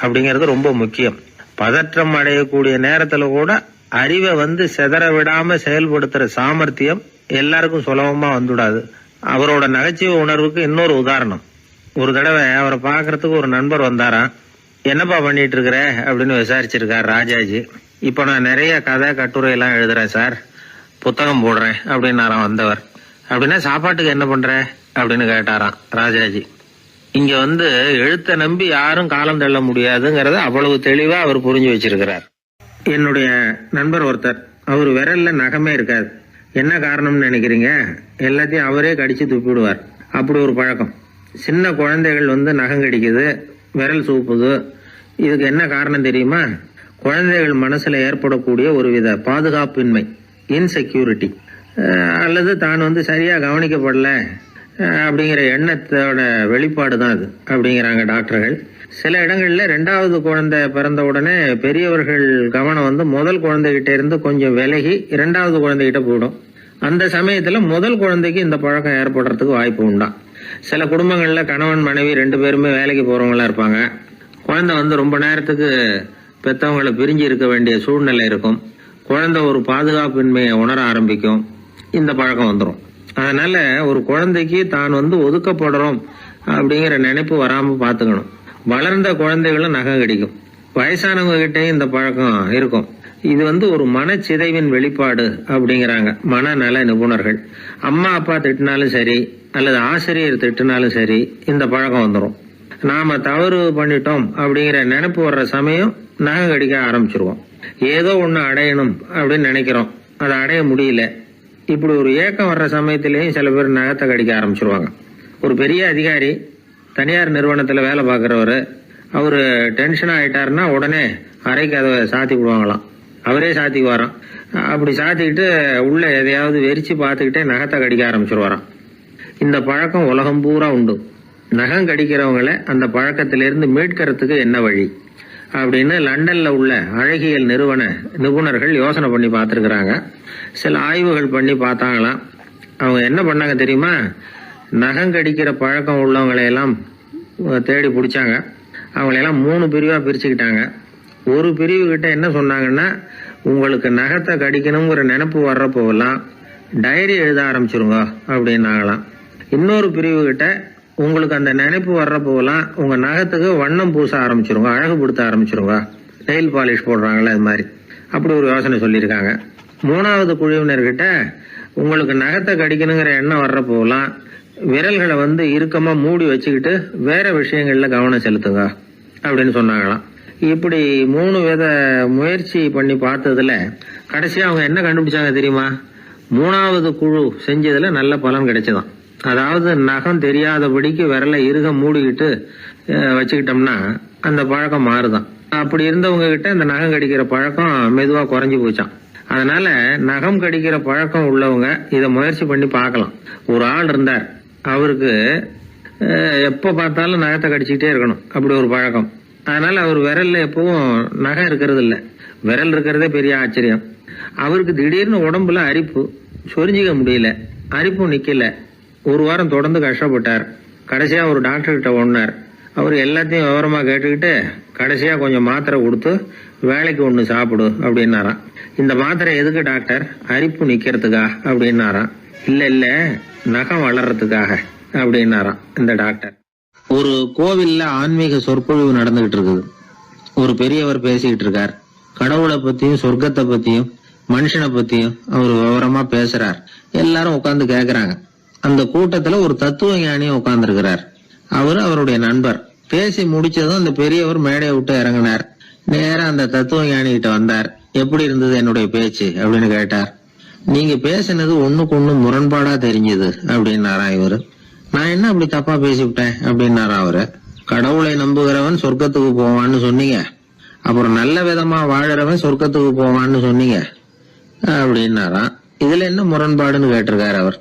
அப்படிங்கறது ரொம்ப முக்கியம். பதற்றம் அடையக்கூடிய நேரத்துல கூட அறிவை சிதற விடாம செயல்படுத்துற சாமர்த்தியம் எல்லாருக்கும் சுலபமா வந்துடாது. அவரோட நகைச்சுவை உணர்வுக்கு இன்னொரு உதாரணம். ஒரு தடவை அவரை பாக்குறதுக்கு ஒரு நண்பர் வந்தாராம். என்னப்பா பண்ணிட்டு இருக்கிற அப்படின்னு விசாரிச்சிருக்காரு ராஜாஜி. இப்ப நான் நிறைய கதை கட்டுரை எல்லாம் எழுதுறேன் சார், புத்தகம் போடுறேன் அப்படின்னாராம் வந்தவர். அப்படின்னா சாப்பாட்டுக்கு என்ன பண்ற அப்படின்னு கேட்டாராம் ராஜாஜி. இங்க எழுத்த நம்பி யாரும் காலம் தள்ள முடியாதுங்கிறத அவ்வளவு தெளிவா அவர் புரிஞ்சு வச்சிருக்கிறார். என்னுடைய நண்பர் ஒருத்தர், அவர் விரல்ல நகமே இருக்காது. என்ன காரணம்னு நினைக்கிறீங்க? எல்லாத்தையும் அவரே கடிச்சு துப்பிடுவார். அப்படி ஒரு பழக்கம். சின்ன குழந்தைகள் நகம் கடிக்குது, விரல் சூப்புது. இதுக்கு என்ன காரணம் தெரியுமா? குழந்தைகள் மனசுல ஏற்படக்கூடிய ஒருவித பாதுகாப்பின்மை, இன்செக்யூரிட்டி, அல்லது தான் சரியா கவனிக்கப்படல அப்படிங்கிற எண்ணத்தோட வெளிப்பாடு தான் அது அப்படிங்கிறாங்க டாக்டர்கள். சில இடங்கள்ல 2வது குழந்தை பிறந்த உடனே பெரியவர்கள் கவனம் முதல் குழந்தைகிட்ட இருந்து கொஞ்சம் விலகி 2வது குழந்தைகிட்ட போயிடும். அந்த சமயத்துல முதல் குழந்தைக்கு இந்த பழக்கம் ஏற்படுறதுக்கு வாய்ப்பு உண்டா. சில குடும்பங்கள்ல கணவன் மனைவி 2 பேருமே வேலைக்கு போறவங்களா இருப்பாங்க. குழந்தை ரொம்ப நேரத்துக்கு பெத்தவங்களை பிரிஞ்சு இருக்க வேண்டிய சூழ்நிலை இருக்கும். குழந்தை ஒரு பாதுகாப்பின்மையை உணர ஆரம்பிக்கும். இந்த பழக்கம் வந்துடும். அதனால ஒரு குழந்தைக்கு தான் ஒதுக்கப்படுறோம் அப்படிங்கிற நினைப்பு வராம பாத்துக்கணும். வளர்ந்த குழந்தைகளும் நகம் கடிக்கும். வயசானவங்க கிட்டையும் இந்த பழக்கம் இருக்கும். இது ஒரு மனச்சிதைவின் வெளிப்பாடு அப்படிங்கிறாங்க மனநல நிபுணர்கள். அம்மா அப்பா திட்டினாலும் சரி, அல்லது ஆசிரியர் திட்டினாலும் சரி, இந்த பழக்கம் வந்துடும். நாம தவறு பண்ணிட்டோம் அப்படிங்கிற நினைப்பு வர்ற சமயம் நகம் கடிக்க ஆரம்பிச்சிருவோம். ஏதோ ஒண்ணு அடையணும் அப்படின்னு நினைக்கிறோம், அதை அடைய முடியல. இப்படி ஒரு ஏக்கம் வர்ற சமயத்திலேயும் சில பேர் நகத்தை கடிக்க ஆரம்பிச்சிருவாங்க. ஒரு பெரிய அதிகாரி, தனியார் நிறுவனத்துல வேலை பார்க்கிறவரு, அவரு டென்ஷன் ஆயிட்டாருன்னா உடனே அறைக்கு அதை சாத்தி விடுவாங்களாம். அவரே சாத்திக்குவாராம். அப்படி சாத்திக்கிட்டு உள்ள எதையாவது வெறிச்சு பார்த்துக்கிட்டே நகத்தை கடிக்க ஆரம்பிச்சிருவாராம். இந்த பழக்கம் உலகம் பூரா உண்டு. நகம் கடிக்கிறவங்களை அந்த பழக்கத்திலிருந்து மீட்கிறதுக்கு என்ன வழி அப்படின்னு லண்டன்ல உள்ள அழகியல் நிறுவன நிபுணர்கள் யோசனை பண்ணி பார்த்துருக்குறாங்க. சில ஆய்வுகள் பண்ணி பார்த்தாங்களாம். அவங்க என்ன பண்ணாங்க தெரியுமா? நகம் கடிக்கிற பழக்கம் உள்ளவங்களையெல்லாம் தேடி பிடிச்சாங்க. அவங்களையெல்லாம் 3 பிரிவா பிரிச்சுக்கிட்டாங்க. ஒரு பிரிவு கிட்ட என்ன சொன்னாங்கன்னா, உங்களுக்கு நகத்தை கடிக்கணுங்கிற நினைப்பு வர்றப்போவெல்லாம் டைரி எழுத ஆரம்பிச்சிருங்க அப்படின்னாங்களாம். இன்னொரு பிரிவு கிட்ட உங்களுக்கு அந்த நினைப்பு வர்றப்போவெல்லாம் உங்க நகத்துக்கு வண்ணம் பூச ஆரம்பிச்சிருங்க, அழகுபடுத்த ஆரம்பிச்சிருங்க, நெயில் பாலிஷ் போடுறாங்களே அது மாதிரி, அப்படி ஒரு யோசனை சொல்லியிருக்காங்க. மூணாவது குழுவினர்கிட்ட உங்களுக்கு நகத்தை கடிக்கணுங்கிற எண்ணம் வர்றப்போவெல்லாம் விரல்களை இறுக்கமா மூடி வச்சுக்கிட்டு வேற விஷயங்கள்ல கவனம் செலுத்துங்க அப்படின்னு சொன்னாங்களாம். இப்படி 3 வித முயற்சி பண்ணி பார்த்ததுல கடைசியா அவங்க என்ன கண்டுபிடிச்சாங்க தெரியுமா? 3வது குழு செஞ்சதுல நல்ல பலன் கிடைச்சதாம். அதாவது நகம் தெரியாதபடிக்கு விரலை இறுக மூடிக்கிட்டு வச்சுக்கிட்டோம்னா அந்த பழக்கம் மாறுதான். அப்படி இருந்தவங்க கிட்ட இந்த நகம் கடிக்கிற பழக்கம் மெதுவா குறைஞ்சு போச்சான். அதனால நகம் கடிக்கிற பழக்கம் உள்ளவங்க இதை முயற்சி பண்ணி பார்க்கலாம். ஒரு ஆள் இருந்தார், அவருக்கு எப்ப பார்த்தாலும் நகத்தை கடிச்சுக்கிட்டே இருக்கணும், அப்படி ஒரு பழக்கம். அதனால அவர் விரல்ல எப்பவும் நகம் இருக்கிறது இல்ல, விரல் இருக்கிறதே பெரிய ஆச்சரியம். அவருக்கு திடீர்னு உடம்புல அரிப்பு, சொரிஞ்சிக்க முடியல, அரிப்பும் நிக்கல. 1 வாரம் தொடர்ந்து கஷ்டப்பட்டார். கடைசியா ஒரு டாக்டர் கிட்ட ஓடினார். அவர் எல்லாத்தையும் விவரமா கேட்டுக்கிட்டு கடைசியா கொஞ்சம் மாத்திரை கொடுத்து வேலைக்கு ஒண்ணு சாப்பிடு அப்படின்னாராம். இந்த மாத்திரை எதுக்கு டாக்டர்? அரிப்பு நிக்கிறதுக்கா அப்படின்னாராம். இல்ல நகம் வளர்றதுக்காக அப்படின்னாராம் இந்த டாக்டர். ஒரு கோவில்ல ஆன்மீக சொற்பொழிவு நடந்துகிட்டு இருக்குது. ஒரு பெரியவர் பேசிக்கிட்டு இருக்கார். கடவுளை பத்தியும் சொர்க்கத்தை பத்தியும் மனுஷனை பத்தியும் அவர் விவரமா பேசுறார். எல்லாரும் உட்கார்ந்து கேக்குறாங்க. அந்த கூட்டத்துல ஒரு தத்துவ ஞானியும் உட்கார்ந்து இருக்கிறார். அவரு அவருடைய நண்பர். பேசி முடிச்சதும் அந்த பெரியவர் மேடையை விட்டு இறங்கினார். நேரா அந்த தத்துவ ஞானி கிட்ட வந்தார். எப்படி இருந்தது என்னுடைய பேச்சு அப்படின்னு கேட்டார். நீங்க பேசினது ஒண்ணுக்கு ஒண்ணு முரண்பாடா தெரிஞ்சது அப்படின்னாரா இவரு. நான் என்ன அப்படி தப்பா பேசிவிட்டேன் அப்படின்னாரா அவரு. கடவுளை நம்புகிறவன் சொர்க்கத்துக்கு போவான்னு சொன்னீங்க, அப்புறம் நல்ல விதமா வாழறவன் சொர்க்கத்துக்கு போவான்னு சொன்னீங்க அப்படின்னாராம். இதுல என்ன முரண்பாடுன்னு கேட்டிருக்காரு அவர்.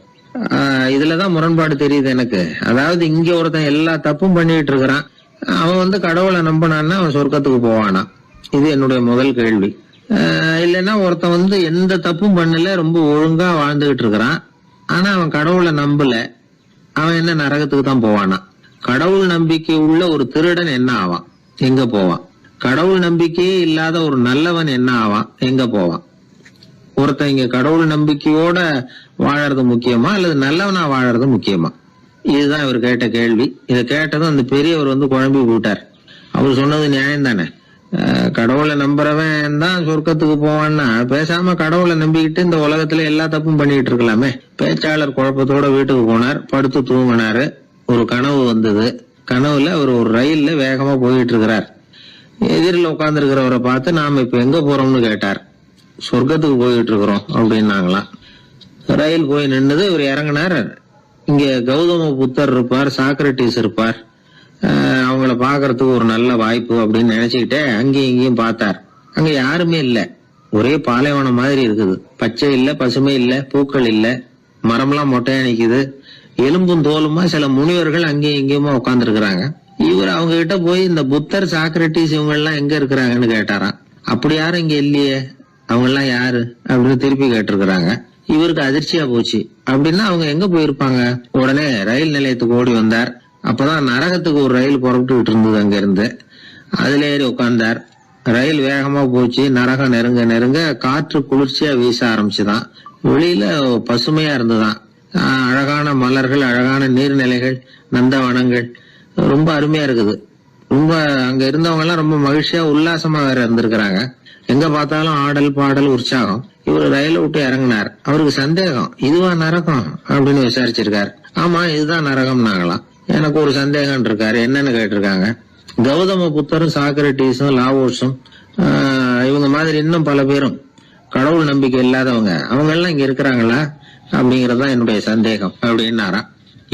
இதுலதான் முரண்பாடு தெரியுது எனக்கு. அதாவது இங்க ஒருத்தன் எல்லா தப்பும் பண்ணிட்டு இருக்கிறான், அவன் கடவுளை நம்பினான்னா அவன் சொர்க்கத்துக்கு போவானா? இது என்னுடைய முதல் கேள்வி. இல்லைன்னா ஒருத்தன் எந்த தப்பும் பண்ணல, ரொம்ப ஒழுங்கா வாழ்ந்துகிட்டு இருக்கிறான், ஆனா அவன் கடவுளை நம்பல, அவன் என்ன நரகத்துக்கு தான் போவானா? கடவுள் நம்பிக்கை உள்ள ஒரு திருடன் என்ன ஆவான், எங்க போவான்? கடவுள் நம்பிக்கையே இல்லாத ஒரு நல்லவன் என்ன ஆவான், எங்க போவான்? ஒருத்தன் இங்க கடவுள் நம்பிக்கையோட வாழறது முக்கியமா அல்லது நல்லவனா வாழறது முக்கியமா? இதுதான் இவர் கேட்ட கேள்வி. இதை கேட்டதும் அந்த பெரியவர் குழம்பி போட்டார். அவர் சொன்னது நியாயம் தானே. கடவுளை நம்புறவன் தான் சொர்க்கத்துக்கு போவான்னா பேசாம கடவுளை நம்பிக்கிட்டு இந்த உலகத்துல எல்லா தப்பும் பண்ணிட்டு இருக்கலாமே. பேச்சாளர் குழப்பத்தோட வீட்டுக்கு போனார். படுத்து தூங்கினாரு. ஒரு கனவு வந்தது. கனவுல அவர் ஒரு ரயில்ல வேகமா போயிட்டு இருக்கிறார். எதிரில் உட்கார்ந்து இருக்கிறவரை பார்த்து நாம இப்ப எங்க போறோம்னு கேட்டார். சொர்க்கத்துக்கு போயிட்டு இருக்கிறோம் அப்படின்னாங்களாம். ரயில் போய் நின்னுது. இவர் இறங்கினார். இங்க கௌதம புத்தர் இருப்பார், சாக்ரட்டிஸ் இருப்பார், அவங்கள பாக்குறதுக்கு ஒரு நல்ல வாய்ப்பு அப்படின்னு நினைச்சுக்கிட்டே அங்கேயும் இங்கேயும் பார்த்தார். அங்க யாருமே இல்ல. ஒரே பாலைவனம் மாதிரி இருக்குது. பச்சை இல்ல, பசுமை இல்ல, பூக்கள் இல்ல, மரம்லாம் மொட்டையா நிக்குது. எலும்பும் தோலுமா சில முனிவர்கள் அங்கேயும் இங்கேயுமா உட்கார்ந்து இருக்கிறாங்க. இவர் அவங்க கிட்ட போய் இந்த புத்தர், சாக்ரட்டிஸ் இவங்க எல்லாம் எங்க இருக்கிறாங்கன்னு கேட்டாராம். அப்படி யாரும் இங்க இல்லையே, அவங்க எல்லாம் யாரு அப்படின்னு திருப்பி கேட்டிருக்கிறாங்க. இவருக்கு அதிர்ச்சியா போச்சு. அப்படின்னா அவங்க எங்க போயிருப்பாங்க? உடனே ரயில் நிலையத்துக்கு ஓடி வந்தார். அப்பதான் நரகத்துக்கு ஒரு ரயில் புறப்பட்டு இருந்தது. அங்க இருந்து அதுல ஏறி உட்கார்ந்தார். ரயில் வேகமா போச்சு. நரகம் நெருங்க நெருங்க காற்று குளிர்ச்சியா வீச ஆரம்பிச்சுதான். வெளியில பசுமையா இருந்துதான். அழகான மலர்கள், அழகான நீர்நிலைகள், நந்தவனங்கள், ரொம்ப அருமையா இருக்குது. ரொம்ப அங்க இருந்தவங்க எல்லாம் ரொம்ப மகிழ்ச்சியா உல்லாசமா வேற இருந்திருக்கிறாங்க. எங்க பார்த்தாலும் ஆடல் பாடல் உற்சாகம். இவர் ரயில விட்டு இறங்கினார். அவருக்கு சந்தேகம், இதுவா நரகம் அப்படின்னு விசாரிச்சிருக்காரு. ஆமா இதுதான் நரகம்னாங்களாம். எனக்கு ஒரு சந்தேகம் இருக்காரு. என்னன்னு கேட்டிருக்காங்க. கௌதம புத்தரும் சாக்ரட்டிஸும் லாவோஸும் இவங்க மாதிரி இன்னும் பல பேரும் கடவுள் நம்பிக்கை இல்லாதவங்க, அவங்க எல்லாம் இங்க இருக்கிறாங்களா அப்படிங்கறதுதான் என்னுடைய சந்தேகம் அப்படின்னாராம்.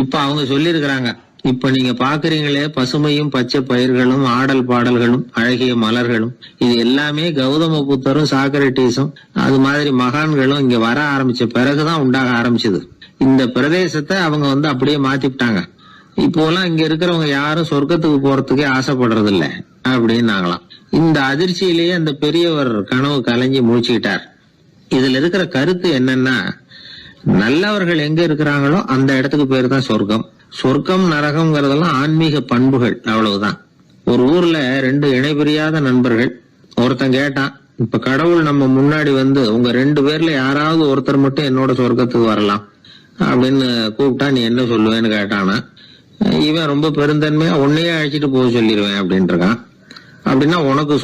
இப்ப அவங்க சொல்லியிருக்கிறாங்க, இப்ப நீங்க பாக்குறீங்களே பசுமையும் பச்சை பயிர்களும் ஆடல் பாடல்களும் அழகிய மலர்களும், இது எல்லாமே கௌதம புத்தரும் சாக்ரட்டிஸும் அது மாதிரி மகான்களும் இங்க வர ஆரம்பிச்ச பிறகுதான் உண்டாக ஆரம்பிச்சது. இந்த பிரதேசத்தை அவங்க அப்படியே மாத்திவிட்டாங்க. இப்போலாம் இங்க இருக்கிறவங்க யாரும் சொர்க்கத்துக்கு போறதுக்கே ஆசைப்படுறது இல்ல அப்படின்னாங்களாம். இந்த அதிர்ச்சியிலேயே அந்த பெரியவர் கனவு கலைஞ்சி முடிச்சுக்கிட்டார். இதுல இருக்கிற கருத்து என்னன்னா, நல்லவர்கள் எங்க இருக்கிறாங்களோ அந்த இடத்துக்கு பேரு தான் சொர்க்கம். சொர்க்கம் நரகம்ங்கிறதெல்லாம் ஆன்மீக பண்புகள், அவ்வளவுதான். ஒரு ஊர்ல 2 இணைபிரியாத நண்பர்கள். ஒருத்தன் கேட்டான், இப்ப கடவுள் நம்ம முன்னாடி வந்து உங்க 2 பேர்ல யாராவது ஒருத்தர் மட்டும் என்னோட சொர்க்கத்துக்கு வரலாம் அப்படின்னு கூப்பிட்டா நீ என்ன சொல்லுவேன்னு கேட்டானா, இவன் ரொம்ப பெருந்தன்மையா உன்னையே அழைச்சிட்டு போக சொல்லிடுவேன் அப்படின்ட்டு இருக்கான். அப்படின்னா உனக்கு